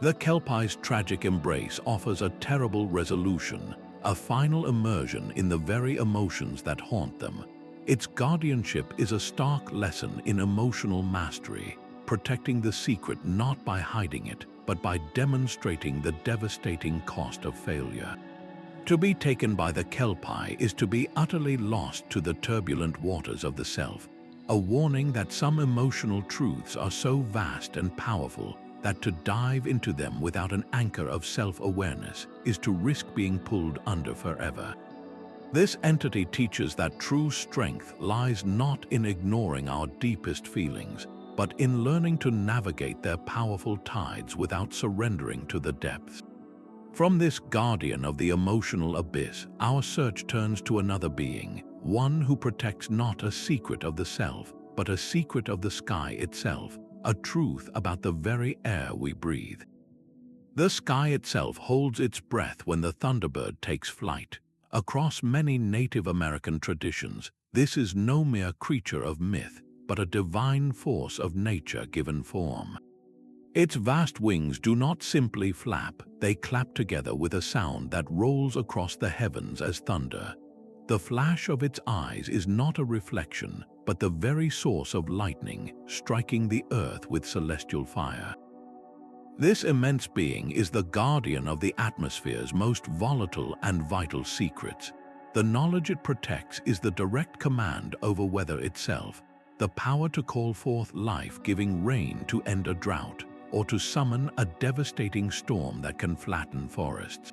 Speaker 1: The kelpie's tragic embrace offers a terrible resolution, a final immersion in the very emotions that haunt them. Its guardianship is a stark lesson in emotional mastery, protecting the secret not by hiding it, but by demonstrating the devastating cost of failure. To be taken by the kelpie is to be utterly lost to the turbulent waters of the self, a warning that some emotional truths are so vast and powerful that to dive into them without an anchor of self-awareness is to risk being pulled under forever. This entity teaches that true strength lies not in ignoring our deepest feelings, but in learning to navigate their powerful tides without surrendering to the depths. From this guardian of the emotional abyss, our search turns to another being, one who protects not a secret of the self, but a secret of the sky itself, a truth about the very air we breathe. The sky itself holds its breath when the thunderbird takes flight. Across many Native American traditions, this is no mere creature of myth, but a divine force of nature given form. Its vast wings do not simply flap, they clap together with a sound that rolls across the heavens as thunder. The flash of its eyes is not a reflection, but the very source of lightning, striking the earth with celestial fire. This immense being is the guardian of the atmosphere's most volatile and vital secrets. The knowledge it protects is the direct command over weather itself, the power to call forth life, giving rain to end a drought, or to summon a devastating storm that can flatten forests.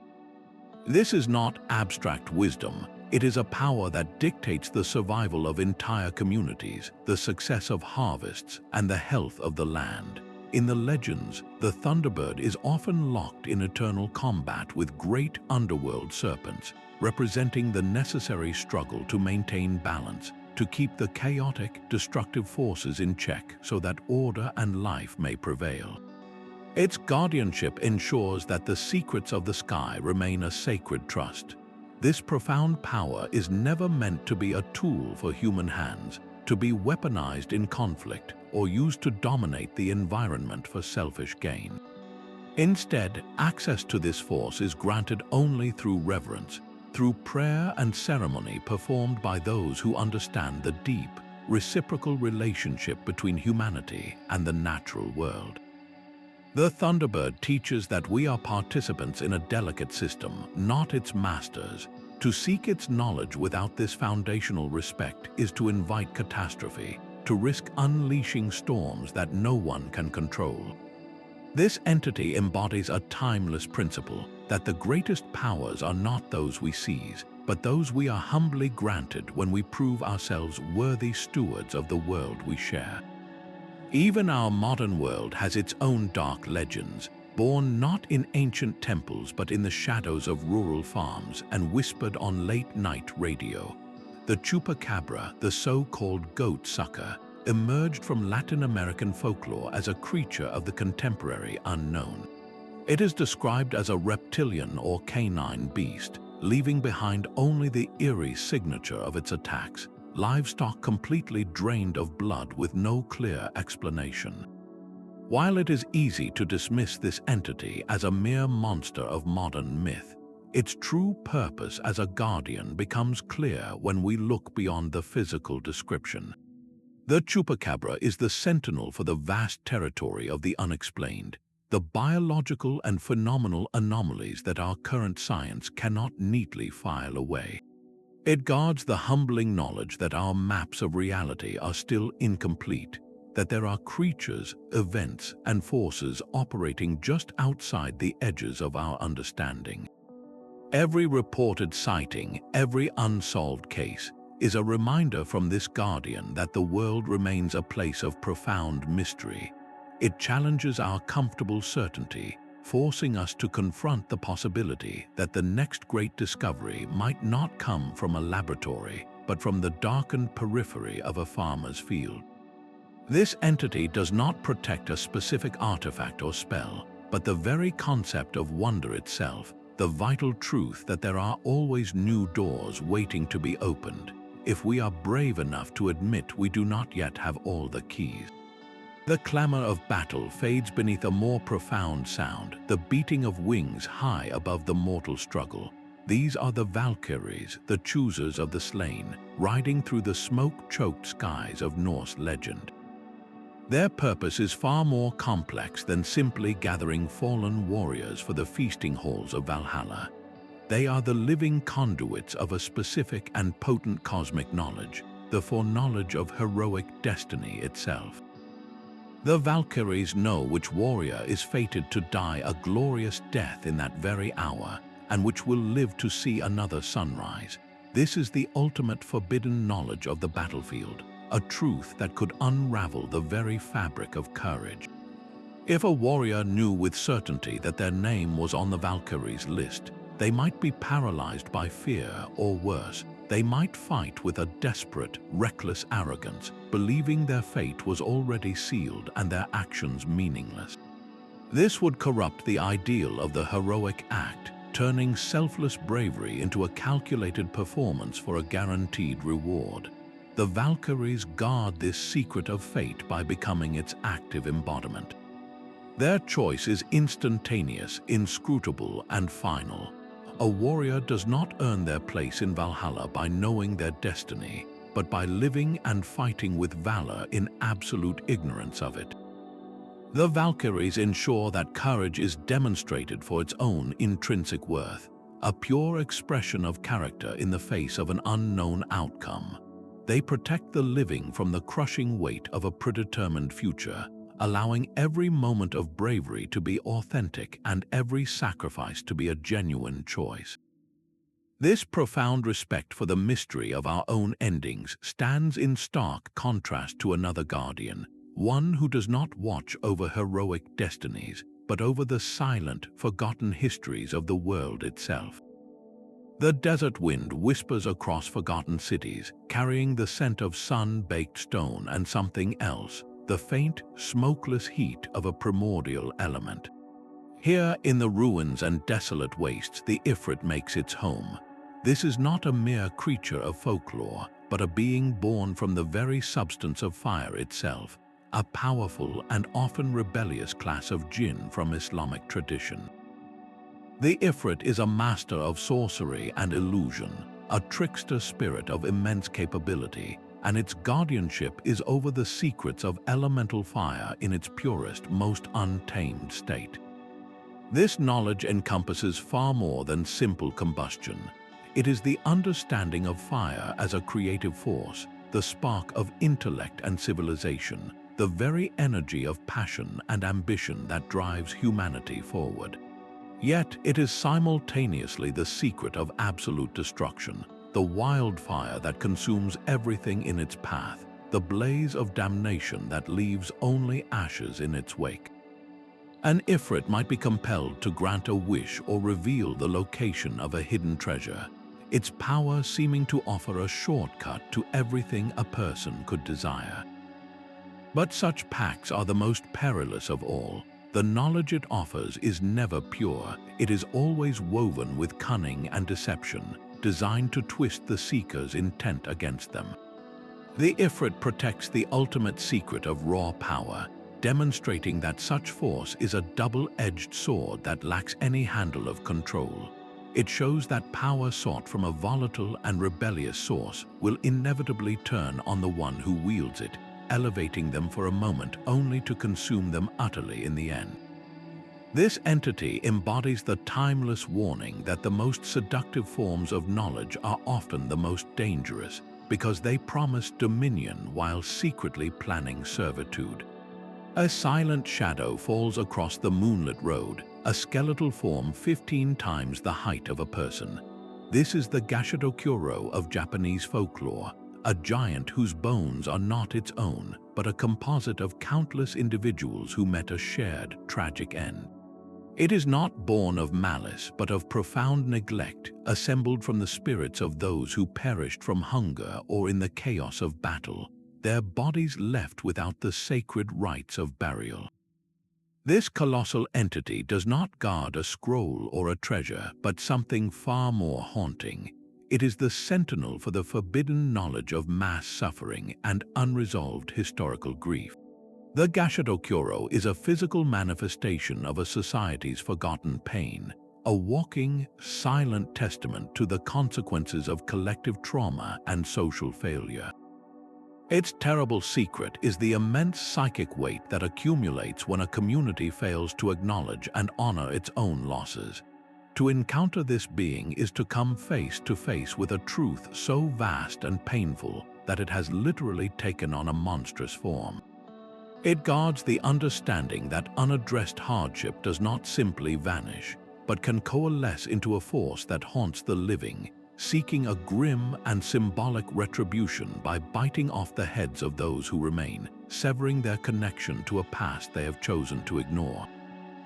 Speaker 1: This is not abstract wisdom. It is a power that dictates the survival of entire communities, the success of harvests, and the health of the land. In the legends, the Thunderbird is often locked in eternal combat with great underworld serpents, representing the necessary struggle to maintain balance, to keep the chaotic, destructive forces in check so that order and life may prevail. Its guardianship ensures that the secrets of the sky remain a sacred trust. This profound power is never meant to be a tool for human hands, to be weaponized in conflict, or used to dominate the environment for selfish gain. Instead, access to this force is granted only through reverence, through prayer and ceremony performed by those who understand the deep, reciprocal relationship between humanity and the natural world. The Thunderbird teaches that we are participants in a delicate system, not its masters. To seek its knowledge without this foundational respect is to invite catastrophe, to risk unleashing storms that no one can control. This entity embodies a timeless principle that the greatest powers are not those we seize, but those we are humbly granted when we prove ourselves worthy stewards of the world we share. Even our modern world has its own dark legends, born not in ancient temples but in the shadows of rural farms and whispered on late-night radio. The chupacabra, the so-called goat sucker, emerged from Latin American folklore as a creature of the contemporary unknown. It is described as a reptilian or canine beast, leaving behind only the eerie signature of its attacks, livestock completely drained of blood with no clear explanation. While it is easy to dismiss this entity as a mere monster of modern myth, its true purpose as a guardian becomes clear when we look beyond the physical description. The chupacabra is the sentinel for the vast territory of the unexplained, the biological and phenomenal anomalies that our current science cannot neatly file away. It guards the humbling knowledge that our maps of reality are still incomplete, that there are creatures, events, and forces operating just outside the edges of our understanding. Every reported sighting, every unsolved case, is a reminder from this guardian that the world remains a place of profound mystery. It challenges our comfortable certainty, forcing us to confront the possibility that the next great discovery might not come from a laboratory, but from the darkened periphery of a farmer's field. This entity does not protect a specific artifact or spell, but the very concept of wonder itself, the vital truth that there are always new doors waiting to be opened, if we are brave enough to admit we do not yet have all the keys. The clamor of battle fades beneath a more profound sound, the beating of wings high above the mortal struggle. These are the Valkyries, the choosers of the slain, riding through the smoke-choked skies of Norse legend. Their purpose is far more complex than simply gathering fallen warriors for the feasting halls of Valhalla. They are the living conduits of a specific and potent cosmic knowledge, the foreknowledge of heroic destiny itself. The Valkyries know which warrior is fated to die a glorious death in that very hour, and which will live to see another sunrise. This is the ultimate forbidden knowledge of the battlefield, a truth that could unravel the very fabric of courage. If a warrior knew with certainty that their name was on the Valkyries' list, they might be paralyzed by fear, or worse, they might fight with a desperate, reckless arrogance, believing their fate was already sealed and their actions meaningless. This would corrupt the ideal of the heroic act, turning selfless bravery into a calculated performance for a guaranteed reward. The Valkyries guard this secret of fate by becoming its active embodiment. Their choice is instantaneous, inscrutable, and final. A warrior does not earn their place in Valhalla by knowing their destiny, but by living and fighting with valor in absolute ignorance of it. The Valkyries ensure that courage is demonstrated for its own intrinsic worth, a pure expression of character in the face of an unknown outcome. They protect the living from the crushing weight of a predetermined future, allowing every moment of bravery to be authentic and every sacrifice to be a genuine choice. This profound respect for the mystery of our own endings stands in stark contrast to another guardian, one who does not watch over heroic destinies, but over the silent, forgotten histories of the world itself. The desert wind whispers across forgotten cities, carrying the scent of sun-baked stone and something else, the faint, smokeless heat of a primordial element. Here in the ruins and desolate wastes, the Ifrit makes its home. This is not a mere creature of folklore, but a being born from the very substance of fire itself, a powerful and often rebellious class of jinn from Islamic tradition. The Ifrit is a master of sorcery and illusion, a trickster spirit of immense capability, and its guardianship is over the secrets of elemental fire in its purest, most untamed state. This knowledge encompasses far more than simple combustion. It is the understanding of fire as a creative force, the spark of intellect and civilization, the very energy of passion and ambition that drives humanity forward. Yet it is simultaneously the secret of absolute destruction, the wildfire that consumes everything in its path, the blaze of damnation that leaves only ashes in its wake. An Ifrit might be compelled to grant a wish or reveal the location of a hidden treasure, its power seeming to offer a shortcut to everything a person could desire. But such pacts are the most perilous of all. The knowledge it offers is never pure. It is always woven with cunning and deception, designed to twist the seeker's intent against them. The Ifrit protects the ultimate secret of raw power, demonstrating that such force is a double-edged sword that lacks any handle of control. It shows that power sought from a volatile and rebellious source will inevitably turn on the one who wields it, elevating them for a moment only to consume them utterly in the end. This entity embodies the timeless warning that the most seductive forms of knowledge are often the most dangerous, because they promise dominion while secretly planning servitude. A silent shadow falls across the moonlit road, a skeletal form 15 times the height of a person. This is the Gashadokuro of Japanese folklore, a giant whose bones are not its own, but a composite of countless individuals who met a shared, tragic end. It is not born of malice, but of profound neglect, assembled from the spirits of those who perished from hunger or in the chaos of battle, their bodies left without the sacred rites of burial. This colossal entity does not guard a scroll or a treasure, but something far more haunting. It is the sentinel for the forbidden knowledge of mass suffering and unresolved historical grief. The Gashadokuro is a physical manifestation of a society's forgotten pain, a walking, silent testament to the consequences of collective trauma and social failure. Its terrible secret is the immense psychic weight that accumulates when a community fails to acknowledge and honor its own losses. To encounter this being is to come face to face with a truth so vast and painful that it has literally taken on a monstrous form. It guards the understanding that unaddressed hardship does not simply vanish, but can coalesce into a force that haunts the living, seeking a grim and symbolic retribution by biting off the heads of those who remain, severing their connection to a past they have chosen to ignore.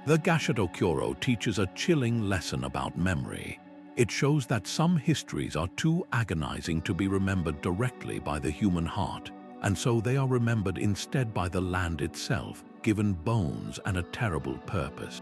Speaker 1: The Gashadokuro teaches a chilling lesson about memory. It shows that some histories are too agonizing to be remembered directly by the human heart, and so they are remembered instead by the land itself, given bones and a terrible purpose.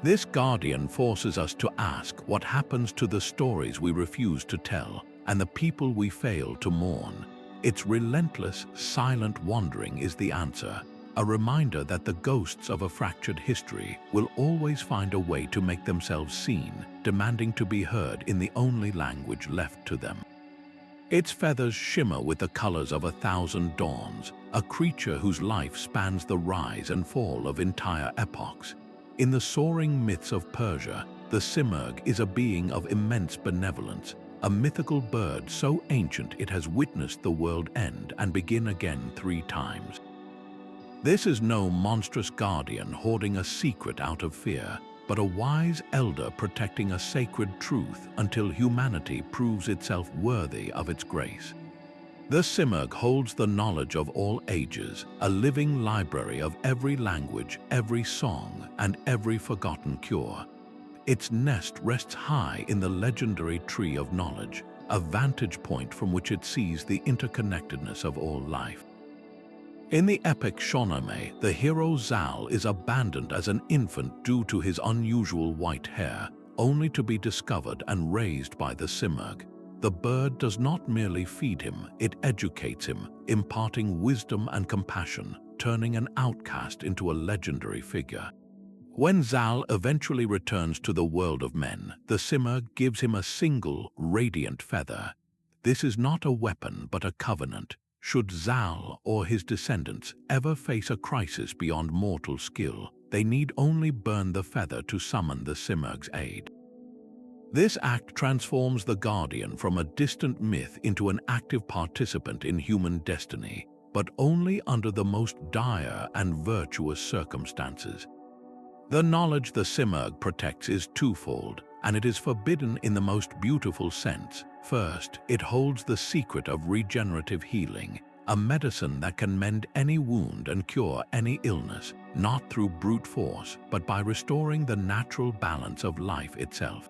Speaker 1: This guardian forces us to ask what happens to the stories we refuse to tell and the people we fail to mourn. Its relentless, silent wandering is the answer, a reminder that the ghosts of a fractured history will always find a way to make themselves seen, demanding to be heard in the only language left to them. Its feathers shimmer with the colors of 1,000 dawns, a creature whose life spans the rise and fall of entire epochs. In the soaring myths of Persia, the Simurgh is a being of immense benevolence, a mythical bird so ancient it has witnessed the world end and begin again 3 times. This is no monstrous guardian hoarding a secret out of fear, but a wise elder protecting a sacred truth until humanity proves itself worthy of its grace. The Simurgh holds the knowledge of all ages, a living library of every language, every song, and every forgotten cure. Its nest rests high in the legendary Tree of Knowledge, a vantage point from which it sees the interconnectedness of all life. In the epic Shahnameh, the hero Zal is abandoned as an infant due to his unusual white hair, only to be discovered and raised by the Simurgh. The bird does not merely feed him, it educates him, imparting wisdom and compassion, turning an outcast into a legendary figure. When Zal eventually returns to the world of men, the Simurgh gives him a single, radiant feather. This is not a weapon but a covenant. Should Zal or his descendants ever face a crisis beyond mortal skill, they need only burn the feather to summon the Simurgh's aid. This act transforms the Guardian from a distant myth into an active participant in human destiny, but only under the most dire and virtuous circumstances. The knowledge the Simurgh protects is twofold, and it is forbidden in the most beautiful sense. First, it holds the secret of regenerative healing, a medicine that can mend any wound and cure any illness, not through brute force, but by restoring the natural balance of life itself.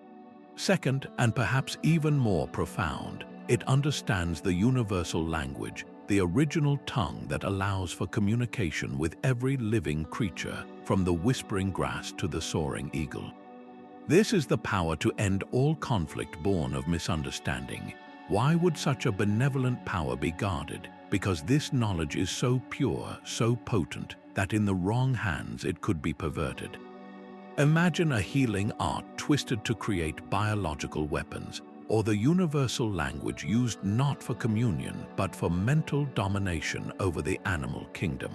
Speaker 1: Second, and perhaps even more profound, it understands the universal language, the original tongue that allows for communication with every living creature, from the whispering grass to the soaring eagle. This is the power to end all conflict born of misunderstanding. Why would such a benevolent power be guarded? Because this knowledge is so pure, so potent, that in the wrong hands it could be perverted. Imagine a healing art twisted to create biological weapons, or the universal language used not for communion but for mental domination over the animal kingdom.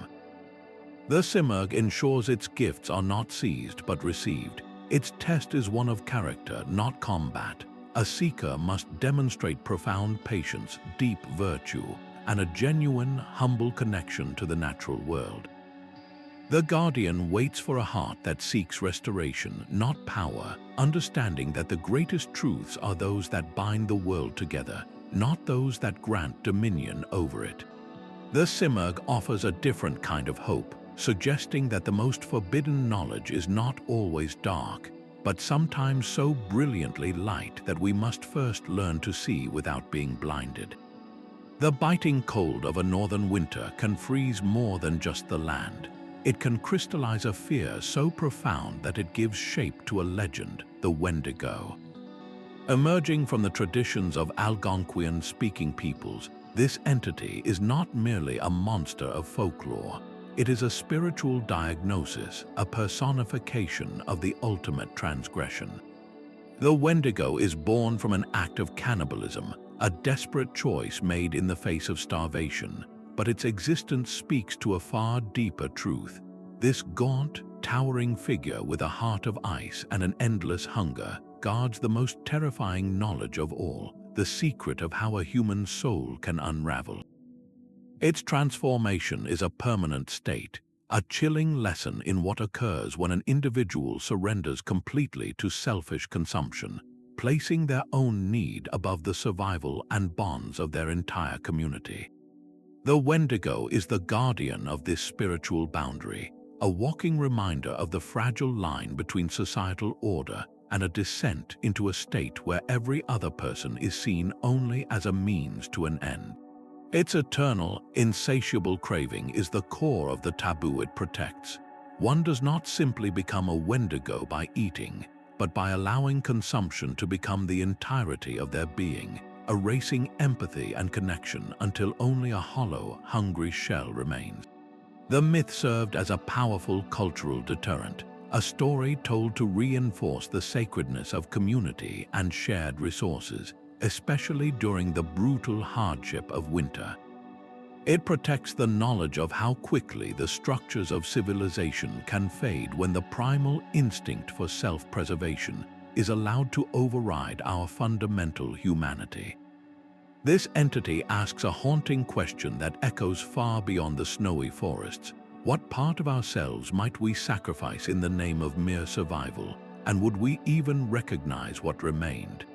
Speaker 1: The Simurgh ensures its gifts are not seized but received. Its test is one of character, not combat. A seeker must demonstrate profound patience, deep virtue, and a genuine, humble connection to the natural world. The Guardian waits for a heart that seeks restoration, not power, understanding that the greatest truths are those that bind the world together, not those that grant dominion over it. The Simurgh offers a different kind of hope, suggesting that the most forbidden knowledge is not always dark, but sometimes so brilliantly light that we must first learn to see without being blinded. The biting cold of a northern winter can freeze more than just the land. It can crystallize a fear so profound that it gives shape to a legend, the Wendigo. Emerging from the traditions of Algonquian-speaking peoples, this entity is not merely a monster of folklore. It is a spiritual diagnosis, a personification of the ultimate transgression. The Wendigo is born from an act of cannibalism, a desperate choice made in the face of starvation. But its existence speaks to a far deeper truth. This gaunt, towering figure with a heart of ice and an endless hunger guards the most terrifying knowledge of all, the secret of how a human soul can unravel. Its transformation is a permanent state, a chilling lesson in what occurs when an individual surrenders completely to selfish consumption, placing their own need above the survival and bonds of their entire community. The Wendigo is the guardian of this spiritual boundary, a walking reminder of the fragile line between societal order and a descent into a state where every other person is seen only as a means to an end. Its eternal, insatiable craving is the core of the taboo it protects. One does not simply become a Wendigo by eating, but by allowing consumption to become the entirety of their being, erasing empathy and connection until only a hollow, hungry shell remains. The myth served as a powerful cultural deterrent, a story told to reinforce the sacredness of community and shared resources, especially during the brutal hardship of winter. It protects the knowledge of how quickly the structures of civilization can fade when the primal instinct for self-preservation is allowed to override our fundamental humanity. This entity asks a haunting question that echoes far beyond the snowy forests. What part of ourselves might we sacrifice in the name of mere survival, and would we even recognize what remained?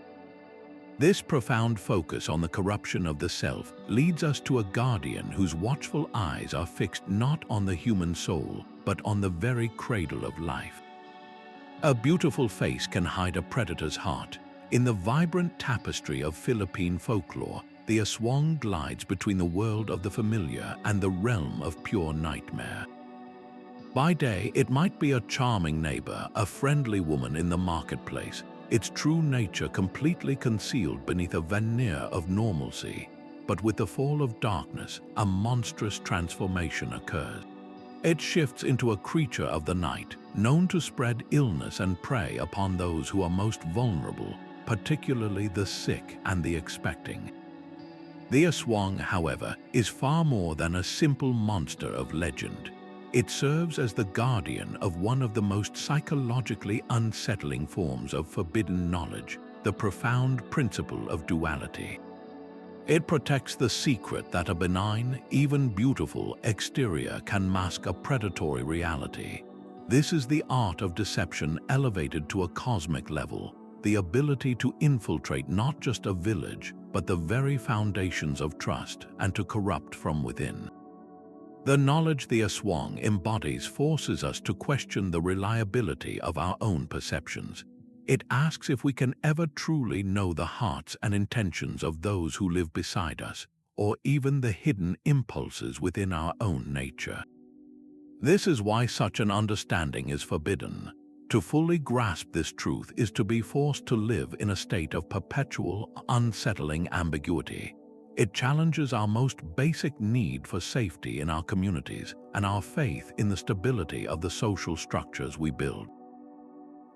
Speaker 1: This profound focus on the corruption of the self leads us to a guardian whose watchful eyes are fixed not on the human soul, but on the very cradle of life. A beautiful face can hide a predator's heart. In the vibrant tapestry of Philippine folklore, the aswang glides between the world of the familiar and the realm of pure nightmare. By day, it might be a charming neighbor, a friendly woman in the marketplace, its true nature completely concealed beneath a veneer of normalcy. But with the fall of darkness, a monstrous transformation occurs. It shifts into a creature of the night, known to spread illness and prey upon those who are most vulnerable, particularly the sick and the expecting. The aswang, however, is far more than a simple monster of legend. It serves as the guardian of one of the most psychologically unsettling forms of forbidden knowledge, the profound principle of duality. It protects the secret that a benign, even beautiful exterior can mask a predatory reality. This is the art of deception elevated to a cosmic level, the ability to infiltrate not just a village, but the very foundations of trust and to corrupt from within. The knowledge the aswang embodies forces us to question the reliability of our own perceptions. It asks if we can ever truly know the hearts and intentions of those who live beside us, or even the hidden impulses within our own nature. This is why such an understanding is forbidden. To fully grasp this truth is to be forced to live in a state of perpetual, unsettling ambiguity. It challenges our most basic need for safety in our communities and our faith in the stability of the social structures we build.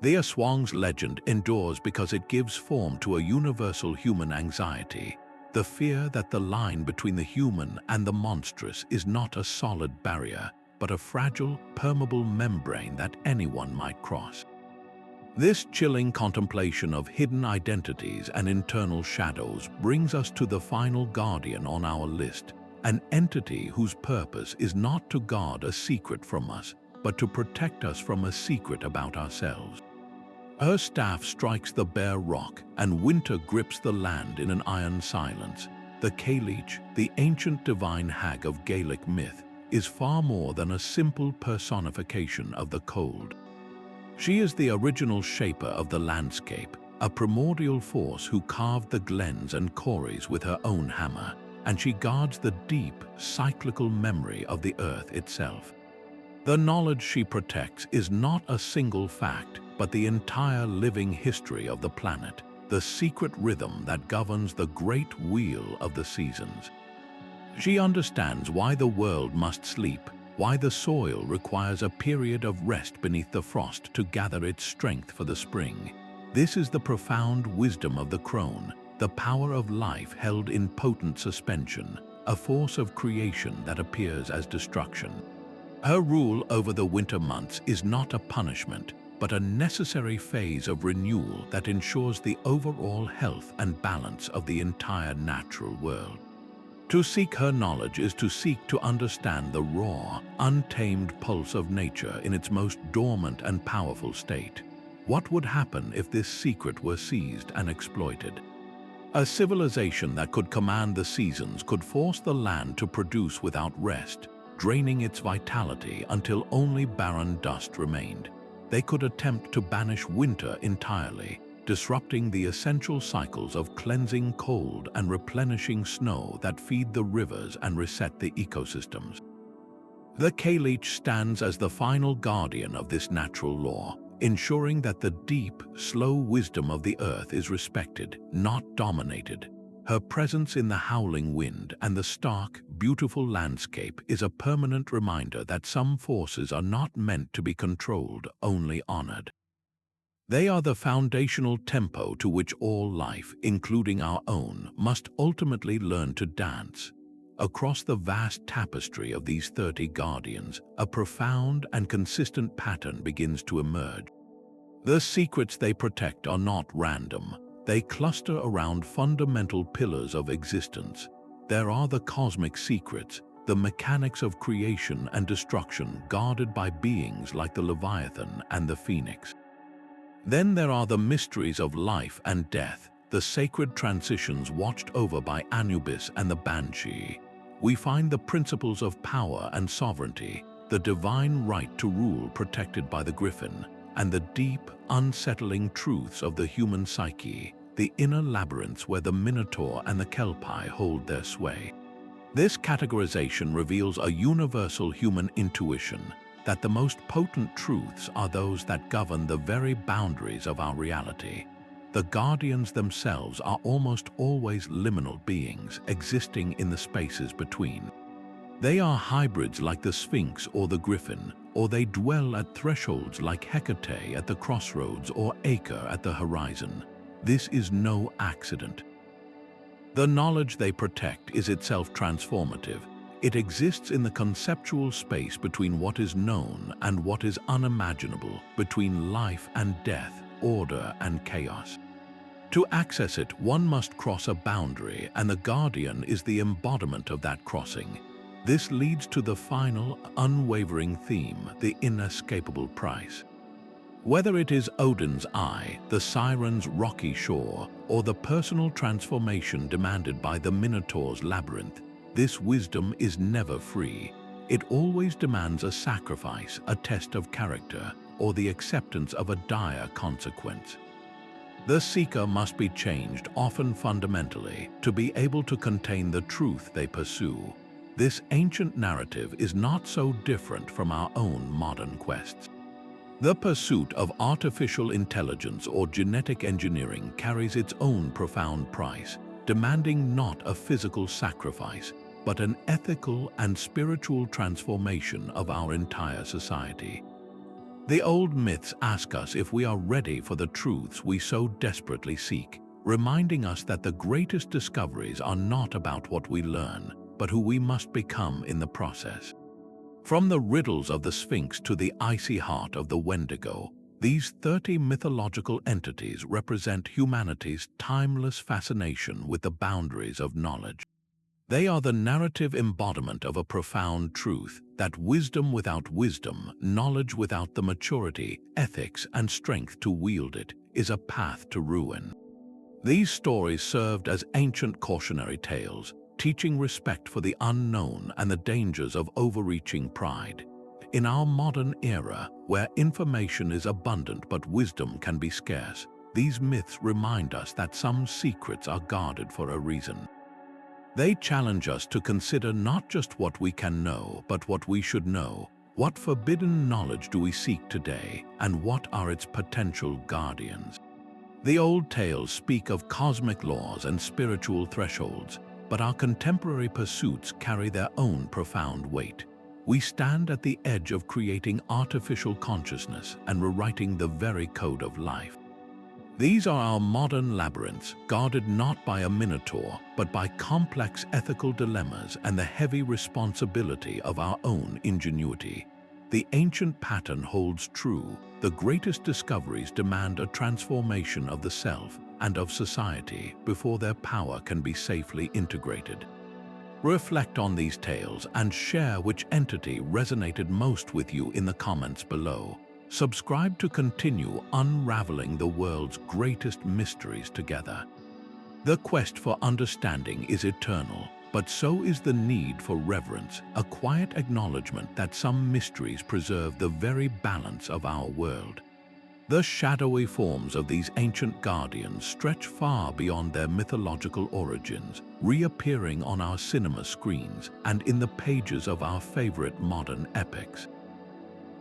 Speaker 1: The aswang's legend endures because it gives form to a universal human anxiety, the fear that the line between the human and the monstrous is not a solid barrier, but a fragile, permeable membrane that anyone might cross. This chilling contemplation of hidden identities and internal shadows brings us to the final guardian on our list, an entity whose purpose is not to guard a secret from us, but to protect us from a secret about ourselves. Her staff strikes the bare rock, and winter grips the land in an iron silence. The Cailleach, the ancient divine hag of Gaelic myth, is far more than a simple personification of the cold. She is the original shaper of the landscape, a primordial force who carved the glens and corries with her own hammer, and she guards the deep, cyclical memory of the earth itself. The knowledge she protects is not a single fact, but the entire living history of the planet, the secret rhythm that governs the great wheel of the seasons. She understands why the world must sleep, why the soil requires a period of rest beneath the frost to gather its strength for the spring. This is the profound wisdom of the crone, the power of life held in potent suspension, a force of creation that appears as destruction. Her rule over the winter months is not a punishment, but a necessary phase of renewal that ensures the overall health and balance of the entire natural world. To seek her knowledge is to seek to understand the raw, untamed pulse of nature in its most dormant and powerful state. What would happen if this secret were seized and exploited? A civilization that could command the seasons could force the land to produce without rest, draining its vitality until only barren dust remained. They could attempt to banish winter entirely, disrupting the essential cycles of cleansing cold and replenishing snow that feed the rivers and reset the ecosystems. The Cailleach stands as the final guardian of this natural law, ensuring that the deep, slow wisdom of the earth is respected, not dominated. Her presence in the howling wind and the stark, beautiful landscape is a permanent reminder that some forces are not meant to be controlled, only honored. They are the foundational tempo to which all life, including our own, must ultimately learn to dance. Across the vast tapestry of these 30 guardians, a profound and consistent pattern begins to emerge. The secrets they protect are not random. They cluster around fundamental pillars of existence. There are the cosmic secrets, the mechanics of creation and destruction guarded by beings like the Leviathan and the Phoenix. Then there are the mysteries of life and death, the sacred transitions watched over by Anubis and the Banshee. We find the principles of power and sovereignty, the divine right to rule protected by the griffin, and the deep, unsettling truths of the human psyche, the inner labyrinths where the Minotaur and the Kelpie hold their sway. This categorization reveals a universal human intuition that the most potent truths are those that govern the very boundaries of our reality. The guardians themselves are almost always liminal beings existing in the spaces between. They are hybrids like the Sphinx or the Griffin, or they dwell at thresholds like Hecate at the crossroads or Aker at the horizon. This is no accident. The knowledge they protect is itself transformative. It exists in the conceptual space between what is known and what is unimaginable, between life and death, order and chaos. To access it, one must cross a boundary, and the guardian is the embodiment of that crossing. This leads to the final, unwavering theme, the inescapable price. Whether it is Odin's eye, the Sirens' rocky shore, or the personal transformation demanded by the Minotaur's labyrinth, this wisdom is never free. It always demands a sacrifice, a test of character, or the acceptance of a dire consequence. The seeker must be changed, often fundamentally, to be able to contain the truth they pursue. This ancient narrative is not so different from our own modern quests. The pursuit of artificial intelligence or genetic engineering carries its own profound price, demanding not a physical sacrifice, but an ethical and spiritual transformation of our entire society. The old myths ask us if we are ready for the truths we so desperately seek, reminding us that the greatest discoveries are not about what we learn, but who we must become in the process. From the riddles of the Sphinx to the icy heart of the Wendigo, these 30 mythological entities represent humanity's timeless fascination with the boundaries of knowledge. They are the narrative embodiment of a profound truth, that wisdom without wisdom, knowledge without the maturity, ethics, and strength to wield it, is a path to ruin. These stories served as ancient cautionary tales, teaching respect for the unknown and the dangers of overreaching pride. In our modern era, where information is abundant but wisdom can be scarce, these myths remind us that some secrets are guarded for a reason. They challenge us to consider not just what we can know, but what we should know. What forbidden knowledge do we seek today, and what are its potential guardians? The old tales speak of cosmic laws and spiritual thresholds, but our contemporary pursuits carry their own profound weight. We stand at the edge of creating artificial consciousness and rewriting the very code of life. These are our modern labyrinths, guarded not by a minotaur, but by complex ethical dilemmas and the heavy responsibility of our own ingenuity. The ancient pattern holds true. The greatest discoveries demand a transformation of the self and of society before their power can be safely integrated. Reflect on these tales and share which entity resonated most with you in the comments below. Subscribe to continue unraveling the world's greatest mysteries together. The quest for understanding is eternal, but so is the need for reverence, a quiet acknowledgement that some mysteries preserve the very balance of our world. The shadowy forms of these ancient guardians stretch far beyond their mythological origins, reappearing on our cinema screens and in the pages of our favorite modern epics.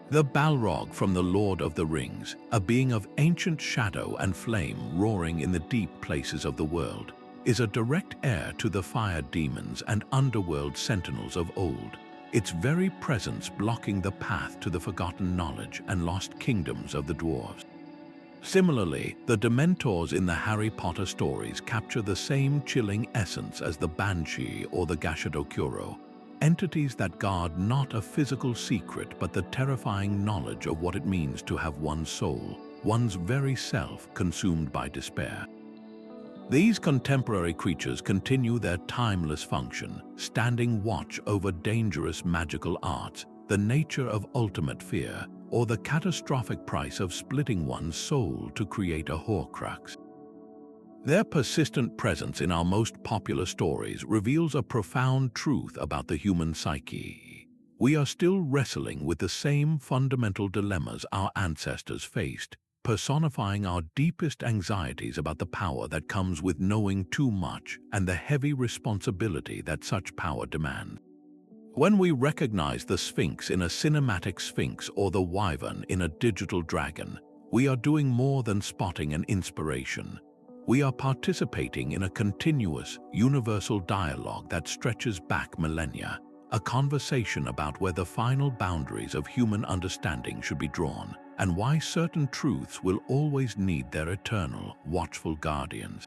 Speaker 1: The Balrog from the Lord of the Rings, a being of ancient shadow and flame roaring in the deep places of the world, is a direct heir to the fire demons and underworld sentinels of old, its very presence blocking the path to the forgotten knowledge and lost kingdoms of the dwarves. Similarly, the Dementors in the Harry Potter stories capture the same chilling essence as the Banshee or the Gashadokuro, entities that guard not a physical secret but the terrifying knowledge of what it means to have one's soul, one's very self, consumed by despair. These contemporary creatures continue their timeless function, standing watch over dangerous magical arts, the nature of ultimate fear, or the catastrophic price of splitting one's soul to create a Horcrux. Their persistent presence in our most popular stories reveals a profound truth about the human psyche. We are still wrestling with the same fundamental dilemmas our ancestors faced, personifying our deepest anxieties about the power that comes with knowing too much and the heavy responsibility that such power demands. When we recognize the Sphinx in a cinematic Sphinx or the Wyvern in a digital dragon, we are doing more than spotting an inspiration. We are participating in a continuous, universal dialogue that stretches back millennia, a conversation about where the final boundaries of human understanding should be drawn, and why certain truths will always need their eternal, watchful guardians.